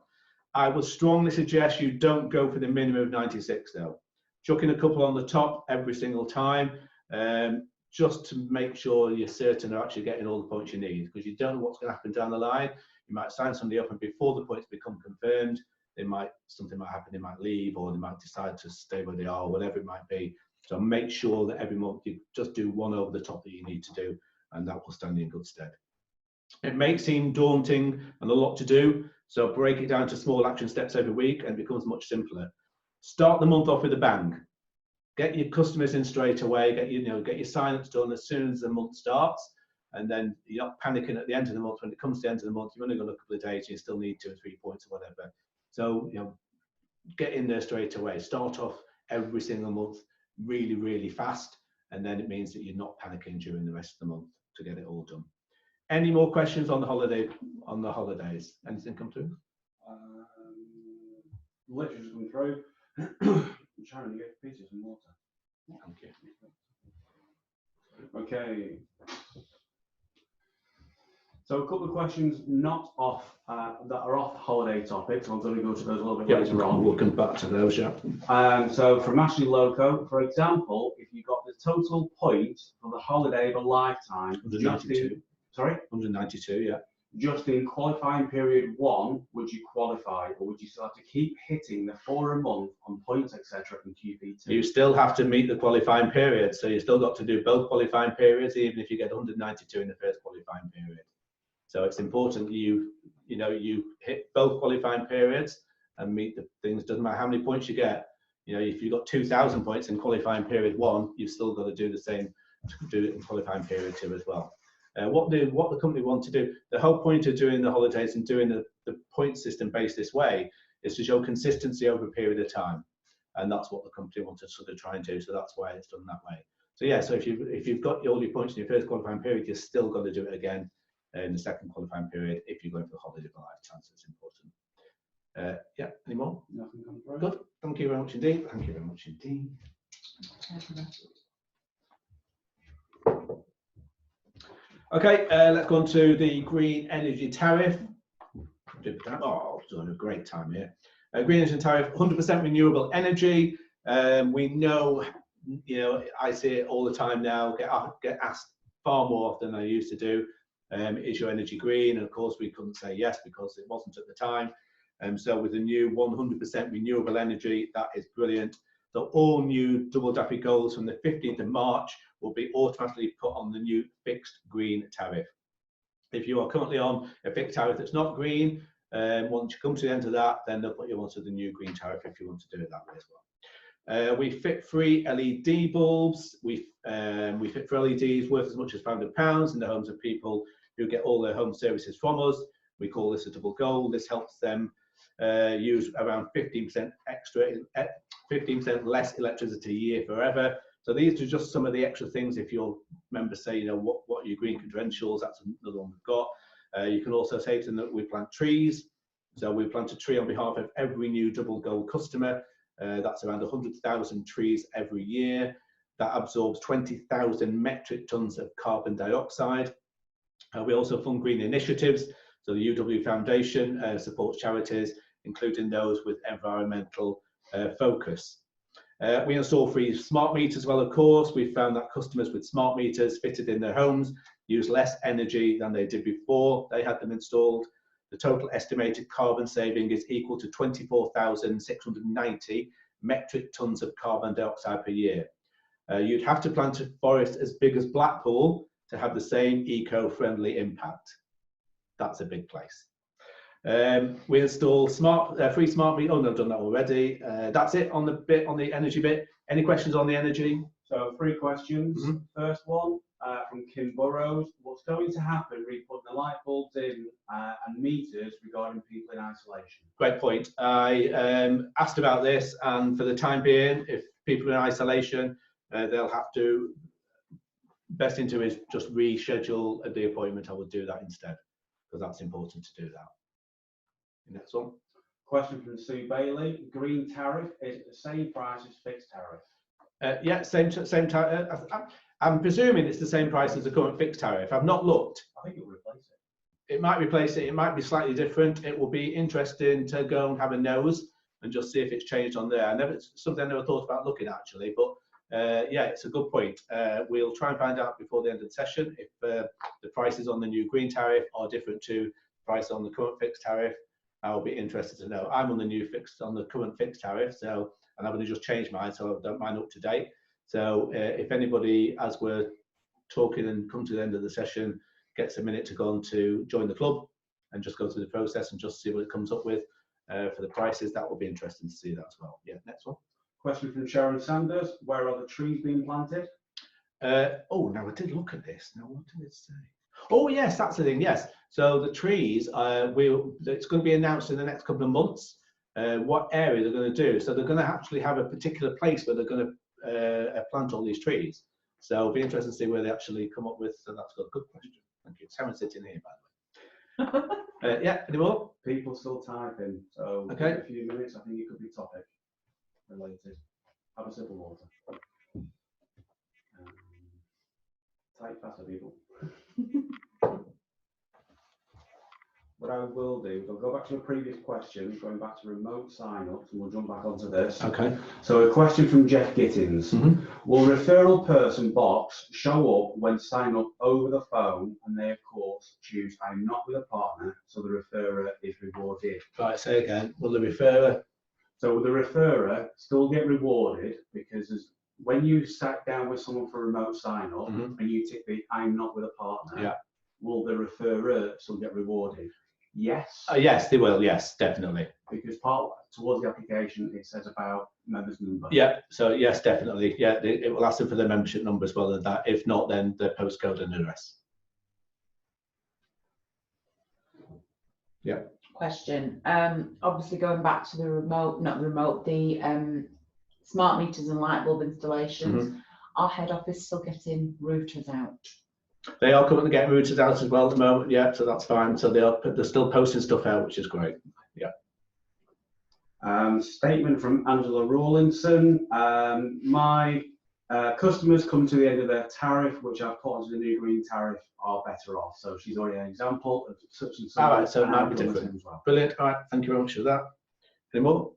Speaker 2: I would strongly suggest you don't go for the minimum of 96 though. Chucking a couple on the top every single time just to make sure you're certain they're actually getting all the points you need, because you don't know what's going to happen down the line. You might sign somebody up and before the points become confirmed, something might happen, they might leave, or they might decide to stay where they are, or whatever it might be. So make sure that every month you just do one over the top that you need to do, and that will stand you in good stead. It may seem daunting and a lot to do, so break it down to small action steps every week and it becomes much simpler. Start the month off with a bang. Get your customers in straight away, get your sign-ups done as soon as the month starts, and then you're not panicking at the end of the month. When it comes to the end of the month, you've only got a couple of days and you still need 2 or 3 points or whatever. So get in there straight away. Start off every single month really, really fast, and then it means that you're not panicking during the rest of the month to get it all done. Any more questions on the holidays? Anything come through?
Speaker 1: Literally just come through. I'm trying to get Peter some water.
Speaker 2: Thank you.
Speaker 1: Okay. So a couple of questions not off that are off holiday topics. I'm going to go to those a little bit later on.
Speaker 2: We'll come back to those, yeah.
Speaker 1: So from Ashley Loco, for example, if you got the total point for the holiday of a lifetime,
Speaker 2: 192.
Speaker 1: Sorry?
Speaker 2: 192, yeah.
Speaker 1: Just in qualifying period 1, would you qualify, or would you still have to keep hitting the 4 a month on points, etc. from QP2?
Speaker 2: You still have to meet the qualifying period, so you still got to do both qualifying periods, even if you get 192 in the first qualifying period. So it's important you hit both qualifying periods and meet the things. Doesn't matter how many points you get. If you've got 2,000 points in qualifying period 1, you've still got to do the same, do it in qualifying period 2 as well. What the company want to do, the whole point of doing the holidays and doing the point system based this way is to show consistency over a period of time, and that's what the company wants to sort of try and do. So that's why it's done that way. So yeah, so if you've got all your points in your first qualifying period, you're still got to do it again in the second qualifying period if you're going for the holiday of a lifetime. So it's important. Yeah, any more?
Speaker 1: Nothing comes through.
Speaker 2: Good. Thank you very much indeed. Thank you very much indeed. Okay, let's go on to the green energy tariff. Oh, doing a great time here. Green energy tariff, 100% renewable energy. We know, I see it all the time now. Get asked far more often than I used to do. Is your energy green? And of course, we couldn't say yes because it wasn't at the time. So with the new 100% renewable energy, that is brilliant. So all new double DAFI goals from the 15th of March will be automatically put on the new fixed green tariff. If you are currently on a fixed tariff that's not green, once you come to the end of that, then they'll put you onto the new green tariff if you want to do it that way as well. We fit free LED bulbs. We fit for LEDs worth as much as £500 in the homes of people who get all their home services from us. We call this a double goal. This helps them use around 15% extra, 15% less electricity a year forever. So these are just some of the extra things. If your members say, what are your green credentials, that's another one we've got. You can also say to them that we plant trees. So we plant a tree on behalf of every new double gold customer. That's around 100,000 trees every year. That absorbs 20,000 metric tons of carbon dioxide. We also fund green initiatives. So the UW Foundation supports charities, including those with environmental focus. We install free smart meters as well, of course. We found that customers with smart meters fitted in their homes use less energy than they did before they had them installed. The total estimated carbon saving is equal to 24,690 metric tons of carbon dioxide per year. You'd have to plant a forest as big as Blackpool to have the same eco-friendly impact. That's a big place. We install free smart meter. Oh no, I've done that already. That's it on the energy bit. Any questions on the energy?
Speaker 1: So 3 questions. First one from Kim Burrows. What's going to happen re putting the light bulbs in and meters regarding people in isolation?
Speaker 2: Great point. I asked about this, and for the time being, if people are in isolation, they'll have to. Best thing to do is just reschedule the appointment. I would do that instead, because that's important to do that. Next one.
Speaker 1: Question from Sue Bailey. Green tariff is the same price as fixed tariff?
Speaker 2: Yeah, same tariff. I'm presuming it's the same price as the current fixed tariff. I've not looked.
Speaker 1: I think it will replace it.
Speaker 2: It might replace it. It might be slightly different. It will be interesting to go and have a nose and just see if it's changed on there. Something I never thought about looking actually, but yeah, it's a good point. We'll try and find out before the end of the session if the prices on the new green tariff are different to the price on the current fixed tariff. I'll be interested to know. I'm on the current fixed tariff, so, and I've only just changed mine, so I don't mind up to date. So if anybody, as we're talking and come to the end of the session, gets a minute to go on to join the club and just go through the process and just see what it comes up with for the prices, that will be interesting to see that as well. Yeah, next one.
Speaker 1: Question from Sharon Sanders. Where are the trees being planted?
Speaker 2: Oh, now I did look at this. Now, what did it say? Oh, yes, that's the thing. Yes. So the trees, it's going to be announced in the next couple of months what area they're going to do. So they're going to actually have a particular place where they're going to plant all these trees. So it'll be interesting to see where they actually come up with. So that's a good question. Thank you. Sharon's sitting here, by the way. Yeah, any more?
Speaker 1: People still typing, so
Speaker 2: okay.
Speaker 1: In a few minutes, I think it could be topic related. Have a sip of water. Type faster, people. What I will do, I'll go back to a previous question, going back to remote sign-ups, and we'll jump back onto this.
Speaker 2: Okay.
Speaker 1: So a question from Jeff Gittins. Will referral person box show up when sign up over the phone, and they of course choose I'm not with a partner, so the referrer is rewarded?
Speaker 2: Right, say again. Will the referrer?
Speaker 1: So will the referrer still get rewarded because when you sat down with someone for remote sign-up and you tick the I'm not with a partner,
Speaker 2: yeah,
Speaker 1: will the referrer still get rewarded? Yes.
Speaker 2: Yes, they will. Yes, definitely.
Speaker 1: Because towards the application, it says about members' number.
Speaker 2: Yeah. So yes, definitely. Yeah, it will ask them for their membership number as well as that. If not, then their postcode and address. Yeah.
Speaker 3: Question. Obviously, going back to the smart meters and light bulb installations. Our head office still getting routers out.
Speaker 2: They are currently getting routers out as well at the moment, yeah, so that's fine. So they're still posting stuff out, which is great. Yeah.
Speaker 1: Statement from Angela Rawlinson. My customers come to the end of their tariff, which I've put onto the new green tariff, are better off. So she's already an example of such and such.
Speaker 2: All right, so it might be different.
Speaker 1: As well.
Speaker 2: Brilliant. All right, thank you very much for that. Any more?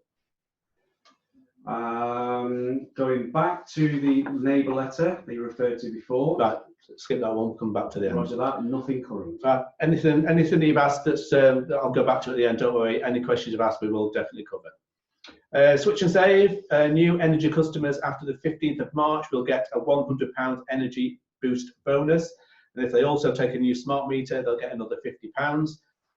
Speaker 1: Going back to the neighbour letter that you referred to before.
Speaker 2: Right, skip that one, come back to the end.
Speaker 1: Roger that, nothing current.
Speaker 2: Anything you've asked that I'll go back to at the end, don't worry. Any questions you've asked, we will definitely cover. Switch and save, new energy customers after the 15th of March will get a £100 energy boost bonus. And if they also take a new smart meter, they'll get another £50.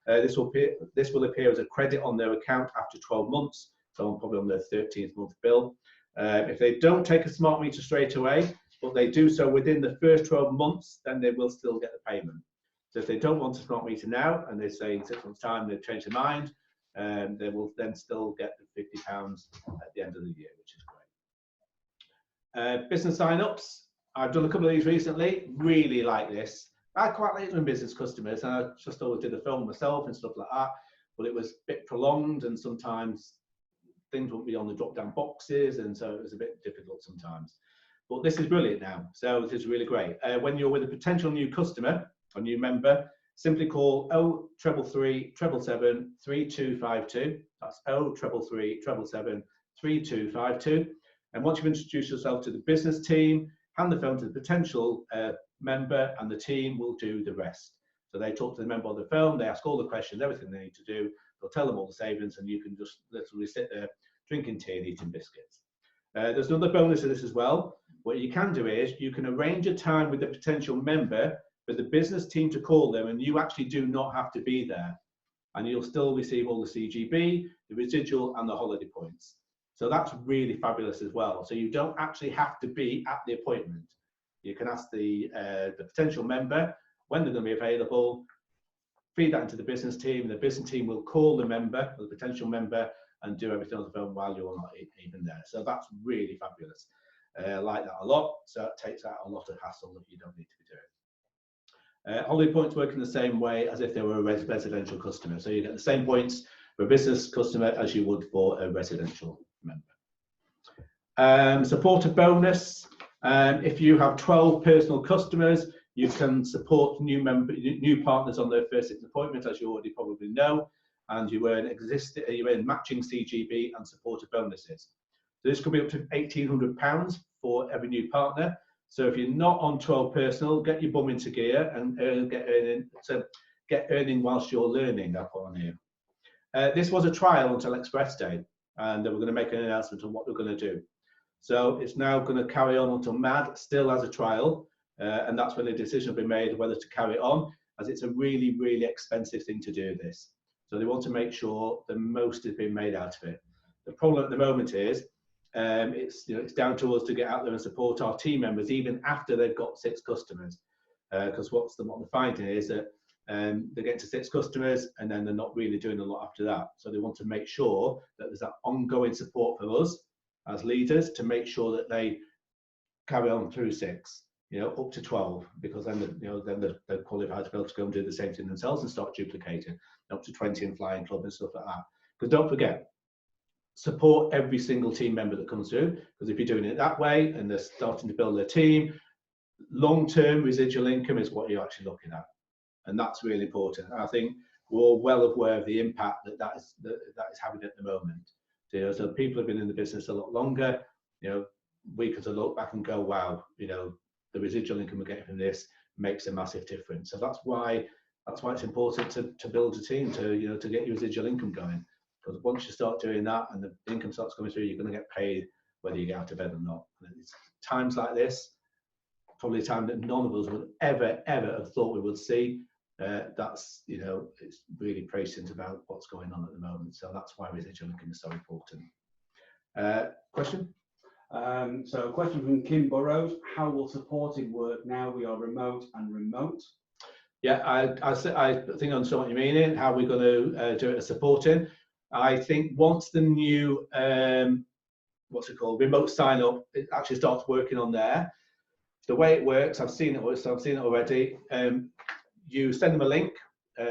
Speaker 2: This will appear as a credit on their account after 12 months. So probably on their 13th month bill. If they don't take a smart meter straight away, but they do so within the first 12 months, then they will still get the payment. So if they don't want a smart meter now, and they say in 6 months' time they've changed their mind, they will then still get the £50 at the end of the year, which is great. Business sign-ups. I've done a couple of these recently. Really like this. I quite like doing business customers, and I just always did the film myself and stuff like that. But it was a bit prolonged, and sometimes things won't be on the drop-down boxes, and so it was a bit difficult sometimes. But this is brilliant now, so this is really great. When you're with a potential new customer or new member, simply call 0333 777 3252. That's 0333 777 3252. And once you've introduced yourself to the business team, hand the phone to the potential member, and the team will do the rest. So they talk to the member on the phone, they ask all the questions, everything they need to do. They'll tell them all the savings, and you can just literally sit there drinking tea and eating biscuits. There's another bonus to this as well. What you can do is you can arrange a time with the potential member for the business team to call them, and you actually do not have to be there. And you'll still receive all the CGB, the residual, and the holiday points. So that's really fabulous as well. So you don't actually have to be at the appointment. You can ask the potential member when they're going to be available, feed that into the business team, and the business team will call the member, or the potential member, and do everything on the phone while you're not even there. So that's really fabulous. I like that a lot. So it takes out a lot of hassle that you don't need to be doing. Holiday points work in the same way as if they were a residential customer. So you get the same points for a business customer as you would for a residential member. Supporter bonus. If you have 12 personal customers, you can support new partners on their first 6 appointments, as you already probably know, and you earn matching CGB and supporter bonuses. So this could be up to £1,800 for every new partner. So if you're not on 12 personal, get your bum into gear and get earning whilst you're learning. I'll put on here. This was a trial until Express Day, and we're going to make an announcement on what we're going to do. So it's now going to carry on until MAD, still as a trial, and that's when the decision will be made whether to carry it on, as it's a really, really expensive thing to do this. So they want to make sure the most is being made out of it. The problem at the moment is it's down to us to get out there and support our team members even after they've got 6 customers, because what they're finding is that they're getting to 6 customers and then they're not really doing a lot after that. So they want to make sure that there's that ongoing support for us as leaders to make sure that they carry on through 6, up to 12, because then they're qualified to be able to go and do the same thing themselves and start duplicating, up to 20 in flying club and stuff like that. Because don't forget, support every single team member that comes through, because if you're doing it that way and they're starting to build their team, long-term residual income is what you're actually looking at, and that's really important. I think we're all well aware of the impact that is having at the moment. So people have been in the business a lot longer. We could look back and go, wow, the residual income we're getting from this makes a massive difference. So that's why it's important to build a team to get your residual income going. Because once you start doing that and the income starts coming through, you're going to get paid whether you get out of bed or not. And it's times like this, probably a time that none of us would ever have thought we would see. It's really prescient about what's going on at the moment. So that's why residual income is so important. Question?
Speaker 1: So a question from Kim Burrows: how will supporting work now we are remote and remote?
Speaker 2: Yeah, I think I understand what you mean. How we're going to do it as supporting. I think once the new remote sign up, it actually starts working on there. The way it works, I've seen it already. You send them a link,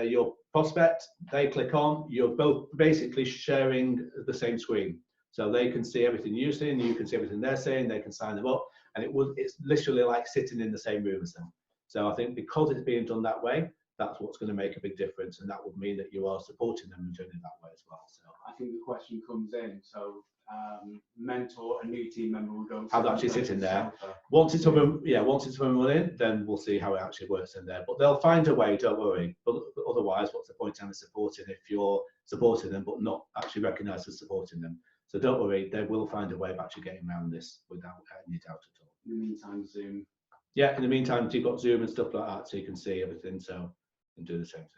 Speaker 2: your prospect, they click on, you're both basically sharing the same screen. So they can see everything you're seeing, you can see everything they're saying, they can sign them up, and it's literally like sitting in the same room as them. So I think because it's being done that way, that's what's going to make a big difference, and that would mean that you are supporting them and doing it that way as well. So
Speaker 1: I think the question comes in, so mentor a new team member who don't
Speaker 2: actually sit in there. Once it's up and running, then we'll see how it actually works in there. But they'll find a way, don't worry. But otherwise, what's the point in supporting if you're supporting them but not actually recognised as supporting them? So don't worry, they will find a way of actually getting around this without any doubt at all.
Speaker 1: In the meantime, Zoom.
Speaker 2: Yeah, in the meantime, you've got Zoom and stuff like that, so you can see everything. So you can do the same thing.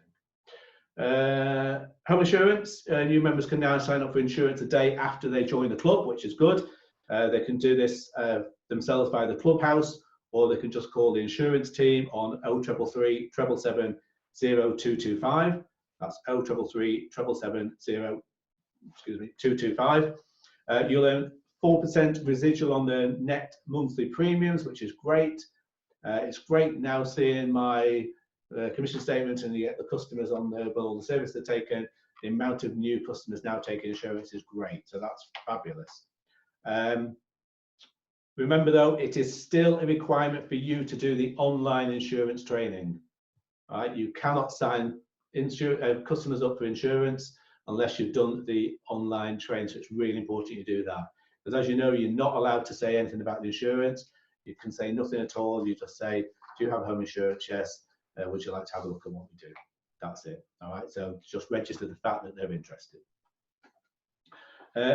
Speaker 2: Home insurance. New members can now sign up for insurance a day after they join the club, which is good. They can do this themselves via the clubhouse, or they can just call the insurance team on 0333 777 0225. That's 0333 777 225. You'll earn 4% residual on the net monthly premiums, which is great. It's great now seeing my commission statement, and you get the customers on there, but all the service they're taking. The amount of new customers now taking insurance is great, so that's fabulous. Remember though, it is still a requirement for you to do the online insurance training. All right, you cannot sign customers up for insurance unless you've done the online training. So it's really important you do that, because as you know, you're not allowed to say anything about the insurance. You can say nothing at all. You just say, do you have home insurance? Yes. Would you like to have a look at what we do? That's it. All right. So just register the fact that they're interested.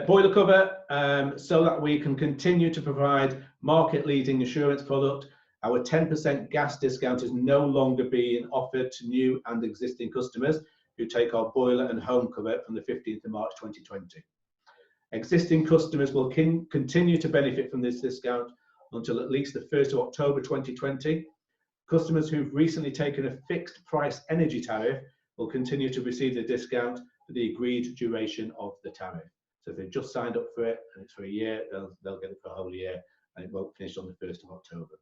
Speaker 2: Boiler cover, so that we can continue to provide market-leading insurance product. Our 10% gas discount is no longer being offered to new and existing customers who take our boiler and home cover from the 15th of March 2020. Existing customers will continue to benefit from this discount until at least the 1st of October 2020. Customers who've recently taken a fixed price energy tariff will continue to receive the discount for the agreed duration of the tariff. So if they've just signed up for it and it's for a year, they'll get it for a whole year, and it won't finish on the 1st of October.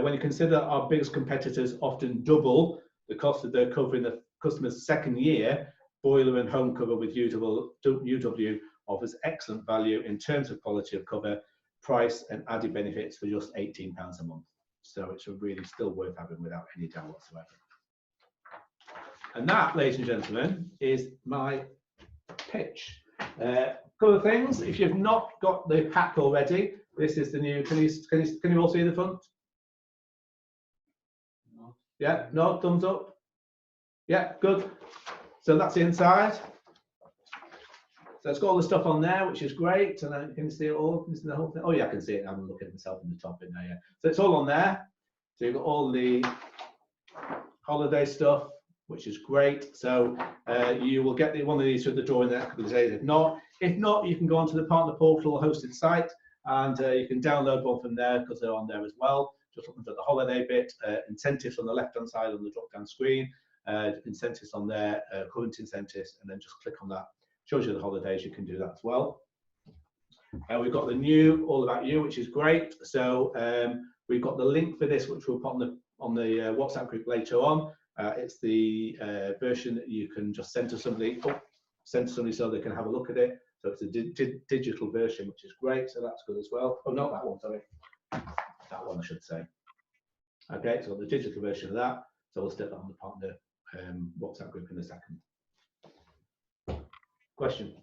Speaker 2: When you consider our biggest competitors often double the cost that they're covering the customer's second year, boiler and home cover with UW offers excellent value in terms of quality of cover, price and added benefits for just £18 a month. So it's really still worth having without any doubt whatsoever. And that, ladies and gentlemen, is my pitch. Couple of things. If you've not got the pack already, this is the new. Can you all see the front?
Speaker 1: No.
Speaker 2: Yeah. No. Thumbs up. Yeah. Good. So that's the inside. So it's got all the stuff on there, which is great. And then can you see it all? Can you see the whole thing? Oh yeah, I can see it. I'm looking at myself in the top in there. Yeah. So it's all on there. So you've got all the holiday stuff, which is great. So you will get one of these through the door in the next couple of days. If not, you can go onto the partner portal hosted site and you can download one from there because they're on there as well. Just look under the holiday bit, incentives on the left-hand side on the drop-down screen, incentives on there, current incentives, and then just click on that. Shows you the holidays. You can do that as well. We've got the new All About You, which is great. So we've got the link for this, which we'll put on the WhatsApp group later on. It's the version that you can just send to somebody, so they can have a look at it. So it's a digital version, which is great. So that's good as well. Oh, not that one, sorry. That one, I should say. Okay, so the digital version of that. So we'll stick that on the partner WhatsApp group in a second. Question?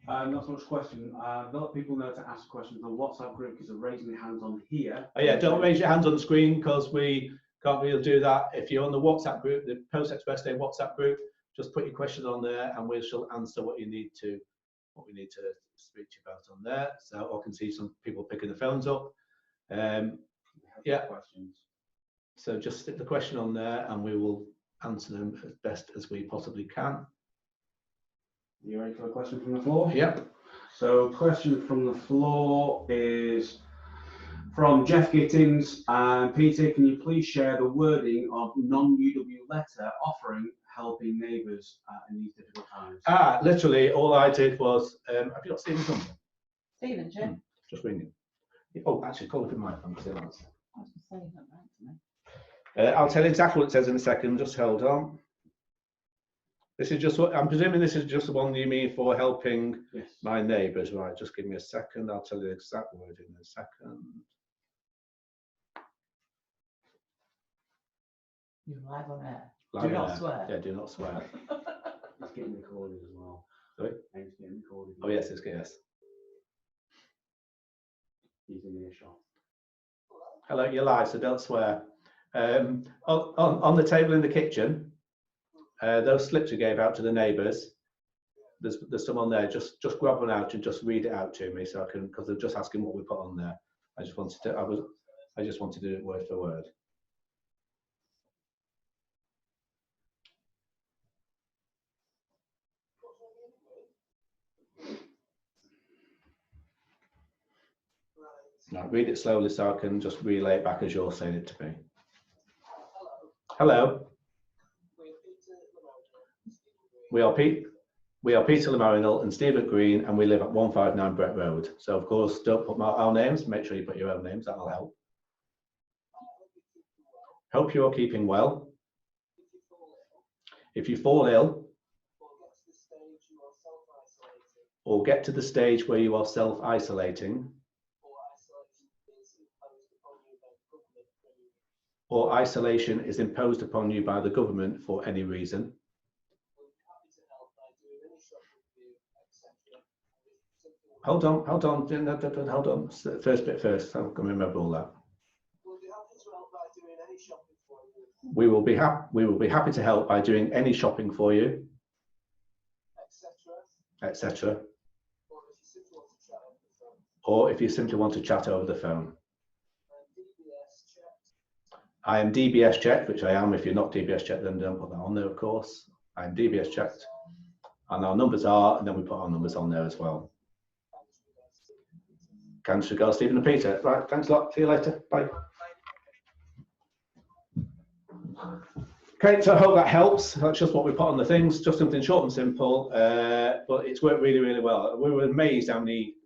Speaker 1: Not so much question. A lot of people know to ask questions on the WhatsApp group because they're raising their hands on here.
Speaker 2: Oh yeah, don't raise your hands on the screen because we can't really do that. If you're on the WhatsApp group, the Post Express Day WhatsApp group, just put your question on there and we shall answer what we need to speak to you about on there. So I can see some people picking the phones up. Yeah.
Speaker 1: Questions.
Speaker 2: So just stick the question on there and we will answer them as best as we possibly can.
Speaker 1: You ready for a question from the floor?
Speaker 2: Yep.
Speaker 1: So question from the floor is from Jeff Gittins. Peter, can you please share the wording of non-UW letter offering helping neighbours in these difficult times?
Speaker 2: Literally all I did was, have you got Stephen's number?
Speaker 3: Stephen, Jim.
Speaker 2: Just ringing. Oh, actually, call up in my phone.
Speaker 3: I was going to say that right to me.
Speaker 2: I'll tell you exactly what it says in a second. Just hold on. This is just what I'm presuming. This is just the one you mean for helping my neighbours, right? Just give me a second. I'll tell you the exact word in a second.
Speaker 3: You're live on air.
Speaker 2: Live
Speaker 3: do
Speaker 2: on
Speaker 3: not
Speaker 2: air.
Speaker 3: swear.
Speaker 2: Yeah, do not swear.
Speaker 1: It's getting recorded as well.
Speaker 2: Sorry?
Speaker 1: It's getting recorded.
Speaker 2: Oh yes, it's yes.
Speaker 1: He's in earshot.
Speaker 2: Hello, you're live, so don't swear. On the table in the kitchen, those slips you gave out to the neighbours, there's some on there. Just grab one out and just read it out to me, so I can, because they're just asking what we put on there. I just wanted to do it word for word. Now read it slowly so I can just relay it back as you're saying it to me. Hello. We are Peter Le Marinel and Stephen Green, and we live at 159 Brett Road. So of course, don't put our names. Make sure you put your own names. That'll help. Hope you are keeping well. If you fall ill, or get to the stage where you are self-isolating, or isolation is imposed upon you by the government for any reason, hold on. First bit first. I'm going to remember all that. We will be happy to help by doing any shopping for you, etc. Or if you simply want to chat over the phone. I am DBS checked, which I am. If you're not DBS checked, then don't put that on there, of course. I am DBS checked. And our numbers are, and then we put our numbers on there as well. Candice regards, Stephen and Peter. Right, thanks a lot. See you later. Bye. Okay, so I hope that helps. That's just what we put on the things, just something short and simple, but it's worked really, really well. We were amazed how many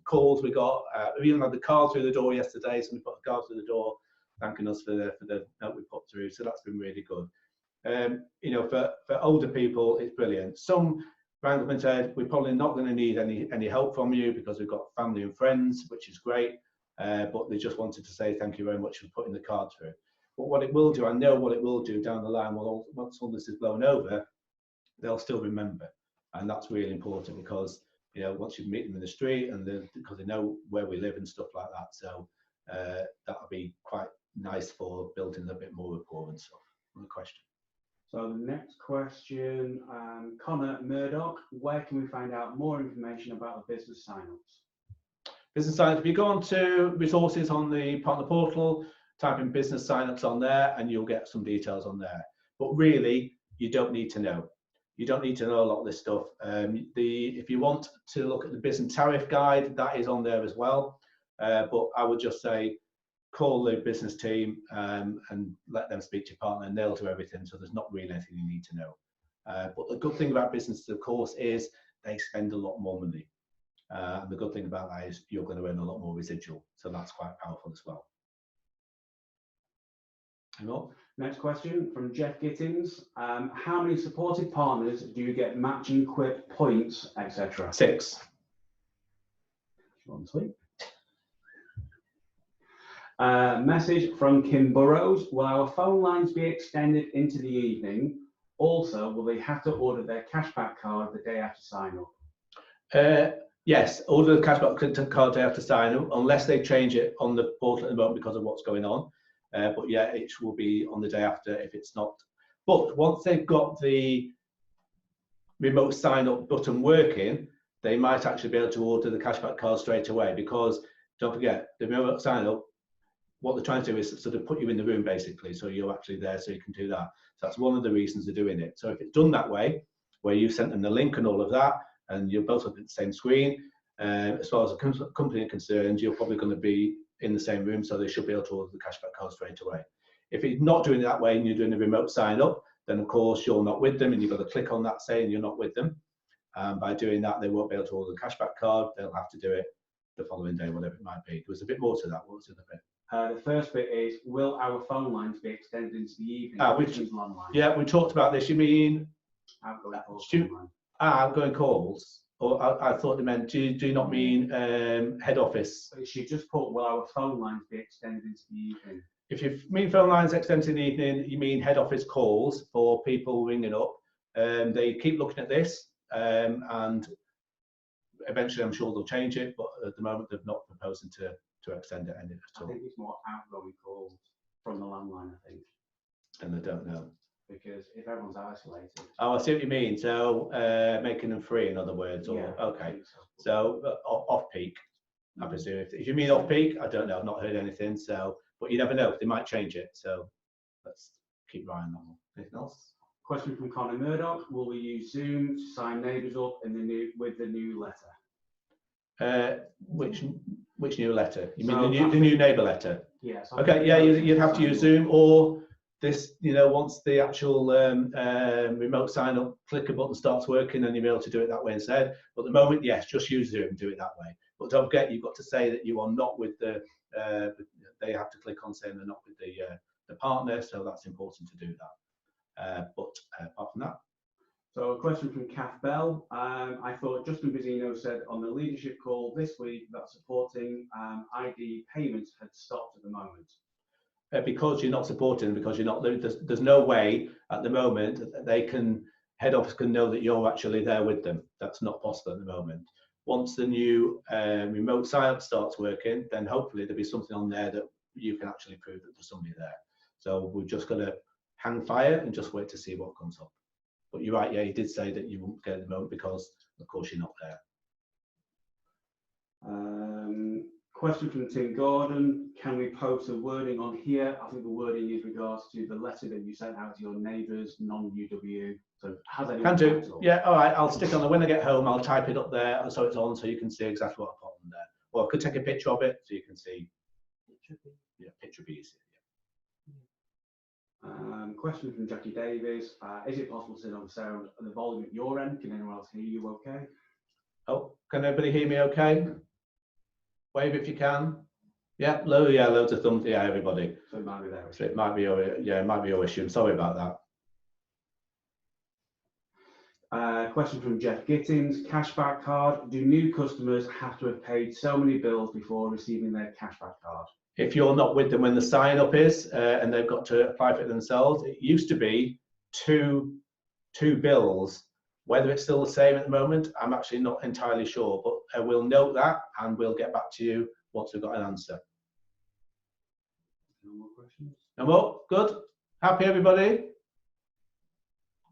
Speaker 2: calls we got. We even had the card through the door yesterday, so we put a card through the door thanking us for the note we put through, so that's been really good. You know, for older people, it's brilliant. Some rang up and said, we're probably not going to need any help from you because we've got family and friends, which is great, but they just wanted to say thank you very much for putting the card through. But what it will do, I know what it will do down the line, once all this is blown over, they'll still remember. And that's really important because, you know, once you meet them in the street and because they know where we live and stuff like that. So that'll be quite nice for building a bit more rapport and stuff. Another question.
Speaker 1: So the next question, Connor Murdoch, where can we find out more information about the business sign-ups?
Speaker 2: Business sign-ups, if you go on to resources on the partner portal, type in business sign-ups on there and you'll get some details on there. But really, you don't need to know. You don't need to know a lot of this stuff. If you want to look at the business tariff guide, that is on there as well. But I would just say, call the business team and let them speak to your partner and they'll do everything. So there's not really anything you need to know. But the good thing about businesses, of course, is they spend a lot more money. And the good thing about that is you're going to earn a lot more residual. So that's quite powerful as well.
Speaker 1: Next question from Jeff Gittins. How many supported partners do you get matching quip points, etc.?
Speaker 2: 6.
Speaker 1: Message from Kim Burrows. Will our phone lines be extended into the evening? Also, will they have to order their cashback card the day after sign up?
Speaker 2: Yes, order the cashback card day after sign up, unless they change it on the portal at the moment because of what's going on. But yeah, it will be on the day after if it's not. But once they've got the remote sign up button working, they might actually be able to order the cashback card straight away, because don't forget, the remote sign up, what they're trying to do is sort of put you in the room basically, so you're actually there so you can do that. So that's one of the reasons they're doing it. So if it's done that way, where you sent them the link and all of that, and you're both looking at the same screen, as far as the company is concerned, you're probably going to be in the same room, so they should be able to order the cashback card straight away. If it's not doing it that way and you're doing a remote sign up, then of course you're not with them and you've got to click on that saying you're not with them. By doing that, they won't be able to order the cashback card. They'll have to do it the following day, whatever it might be. There was a bit more to that. What was the other bit?
Speaker 1: The first bit is, will our phone lines be extended into the evening?
Speaker 2: Yeah, we talked about this. You mean
Speaker 1: outgoing calls?
Speaker 2: Outgoing calls. Or I thought they meant, do you not mean head office?
Speaker 1: She just put, will our phone lines be extended into the evening?
Speaker 2: If you mean phone lines extended in the evening, you mean head office calls for people ringing up. They keep looking at this and eventually I'm sure they'll change it, but at the moment they've not proposing to extend it any at all.
Speaker 1: I think it's more outgoing calls from the landline, I think.
Speaker 2: And they don't know.
Speaker 1: Because if everyone's isolated.
Speaker 2: Oh, I see what you mean. So making them free, in other words. Or, yeah, okay. So off peak, I presume. If you mean off peak, I don't know. I've not heard anything. So, but you never know. They might change it. So let's keep right on that one. Anything else?
Speaker 1: Question from Connor Murdoch. Will we use Zoom to sign neighbours up with the new letter?
Speaker 2: Which new letter? You mean the new neighbour letter?
Speaker 1: Yes.
Speaker 2: Yeah, okay. Yeah, you'd have to use Zoom or. This, you know, once the actual remote sign up, click a button starts working, then you'll be able to do it that way instead. But at the moment, yes, just use Zoom and do it that way. But don't forget, you've got to say that you are not with the, they have to click on saying they're not with the partner, so that's important to do that. But apart from that.
Speaker 1: So a question from Kath Bell. I thought Justin Bizzino said on the leadership call this week that supporting ID payments had stopped at the moment.
Speaker 2: Because you're not supporting them, because you're not, there's no way at the moment that they can, head office can know that you're actually there with them. That's not possible at the moment. Once the new remote sign-up starts working, then hopefully there'll be something on there that you can actually prove that there's somebody there. So we're just going to hang fire and just wait to see what comes up. But you're right, yeah, you did say that you won't get it at the moment because, of course, you're not there.
Speaker 1: Question from Tim Gordon. Can we post the wording on here? I think the wording is regards to the letter that you sent out to your neighbours, non-UW. So has anyone?
Speaker 2: Can do. Yeah, all right. I'll stick on there. When I get home, I'll type it up there so it's on so you can see exactly what I put on there. Or I could take a picture of it so you can see. Yeah, picture be easier.
Speaker 1: Yeah. Question from Jackie Davis. Is it possible to turn on the sound and the volume at your end? Can anyone else hear you okay?
Speaker 2: Oh, can everybody hear me okay? Wave if you can. Yeah, loads of thumbs. Yeah, everybody.
Speaker 1: So it might be there.
Speaker 2: So it might be your, yeah, it might be your issue. I'm sorry about
Speaker 1: that. Question from Jeff Gittins. Cashback card. Do new customers have to have paid so many bills before receiving their cashback card?
Speaker 2: If you're not with them when the sign up is and they've got to apply for it themselves, it used to be two bills Whether it's still the same at the moment, I'm actually not entirely sure, but we'll note that and we'll get back to you once we've got an answer.
Speaker 1: No more questions?
Speaker 2: No more? Good? Happy, everybody?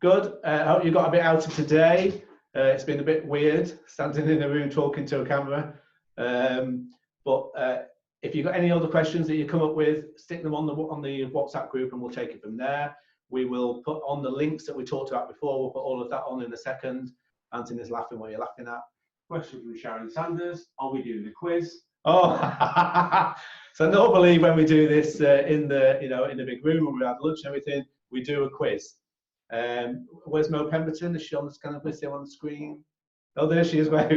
Speaker 2: Good. I hope you got a bit out of today. It's been a bit weird standing in a room talking to a camera. But if you've got any other questions that you come up with, stick them on the WhatsApp group and we'll take it from there. We will put on the links that we talked about before. We'll put all of that on in a second. Anthony's laughing what you're laughing at.
Speaker 1: Question from Sharon Sanders. Are we doing the quiz?
Speaker 2: Oh, so normally when we do this in the big room when we have lunch and everything, we do a quiz. Where's Mo Pemberton? Is she on the kind of list on the screen? Oh, there she is. Mo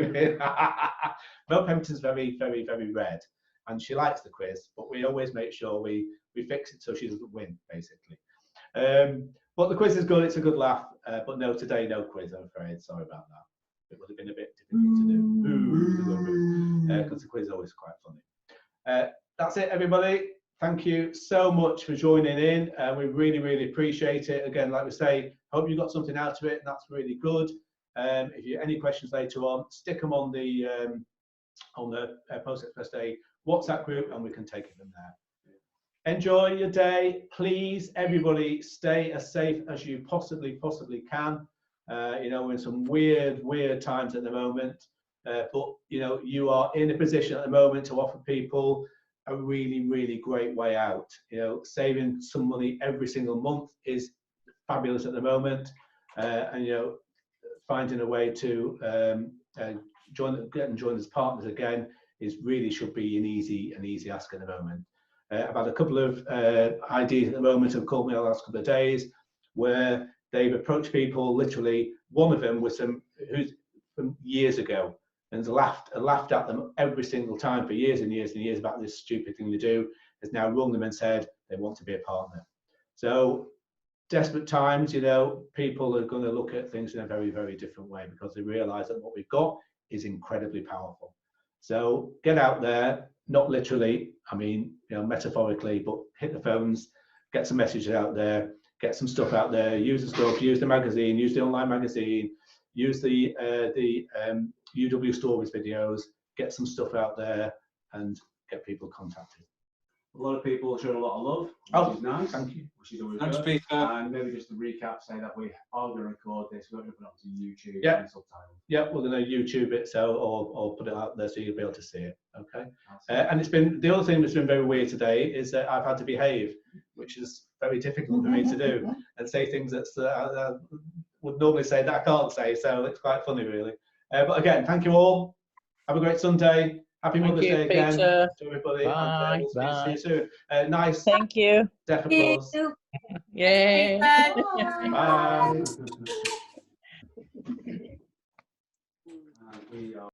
Speaker 2: Pemberton's very, very, very red, and she likes the quiz, but we always make sure we fix it so she doesn't win, basically. But the quiz is good. It's a good laugh. But no, today no quiz. I'm afraid. Sorry about that. It would have been a bit difficult to do because the quiz is always quite funny. That's it, everybody. Thank you so much for joining in. We really, really appreciate it. Again, like we say, hope you got something out of it. And that's really good. If you have any questions later on, stick them on the Post Express Day WhatsApp group, and we can take it from there. Enjoy your day, please. Everybody, stay as safe as you possibly can. We're in some weird times at the moment, but you are in a position at the moment to offer people a really, really great way out. Saving some money every single month is fabulous at the moment, and finding a way to join as partners again should be an easy ask at the moment. I've had a couple of ideas at the moment have called me the last couple of days where they've approached people. Literally, one of them was who's from years ago and laughed at them every single time for years and years and years about this stupid thing they do. Has now rung them and said they want to be a partner. So desperate times, people are going to look at things in a very, very different way because they realise that what we've got is incredibly powerful. So get out there, not literally, I mean, metaphorically, but hit the phones, get some messages out there, get some stuff out there, use the stuff, use the magazine, use the online magazine, use the UW Stories videos, get some stuff out there and get people contacted.
Speaker 1: A lot of people showing a lot of love, which is nice.
Speaker 2: Thank you.
Speaker 1: Which is always
Speaker 4: Thanks,
Speaker 1: good.
Speaker 4: Peter.
Speaker 1: And maybe just to recap, say that we are going to record this, we're going to put it onto YouTube and subtitles.
Speaker 2: Yeah, we're going to YouTube it or put it out there so you'll be able to see it. Okay. And it's been the other thing that's been very weird today is that I've had to behave, which is very difficult for me to do, and say things that I would normally say that I can't say. So it's quite funny, really. But again, thank you all. Have a great Sunday. Happy Mother's Day again to everybody.
Speaker 5: Bye.
Speaker 2: And we'll see you soon. Nice.
Speaker 5: Thank you.
Speaker 2: Death applause.
Speaker 5: Yay.
Speaker 2: Bye.
Speaker 1: We are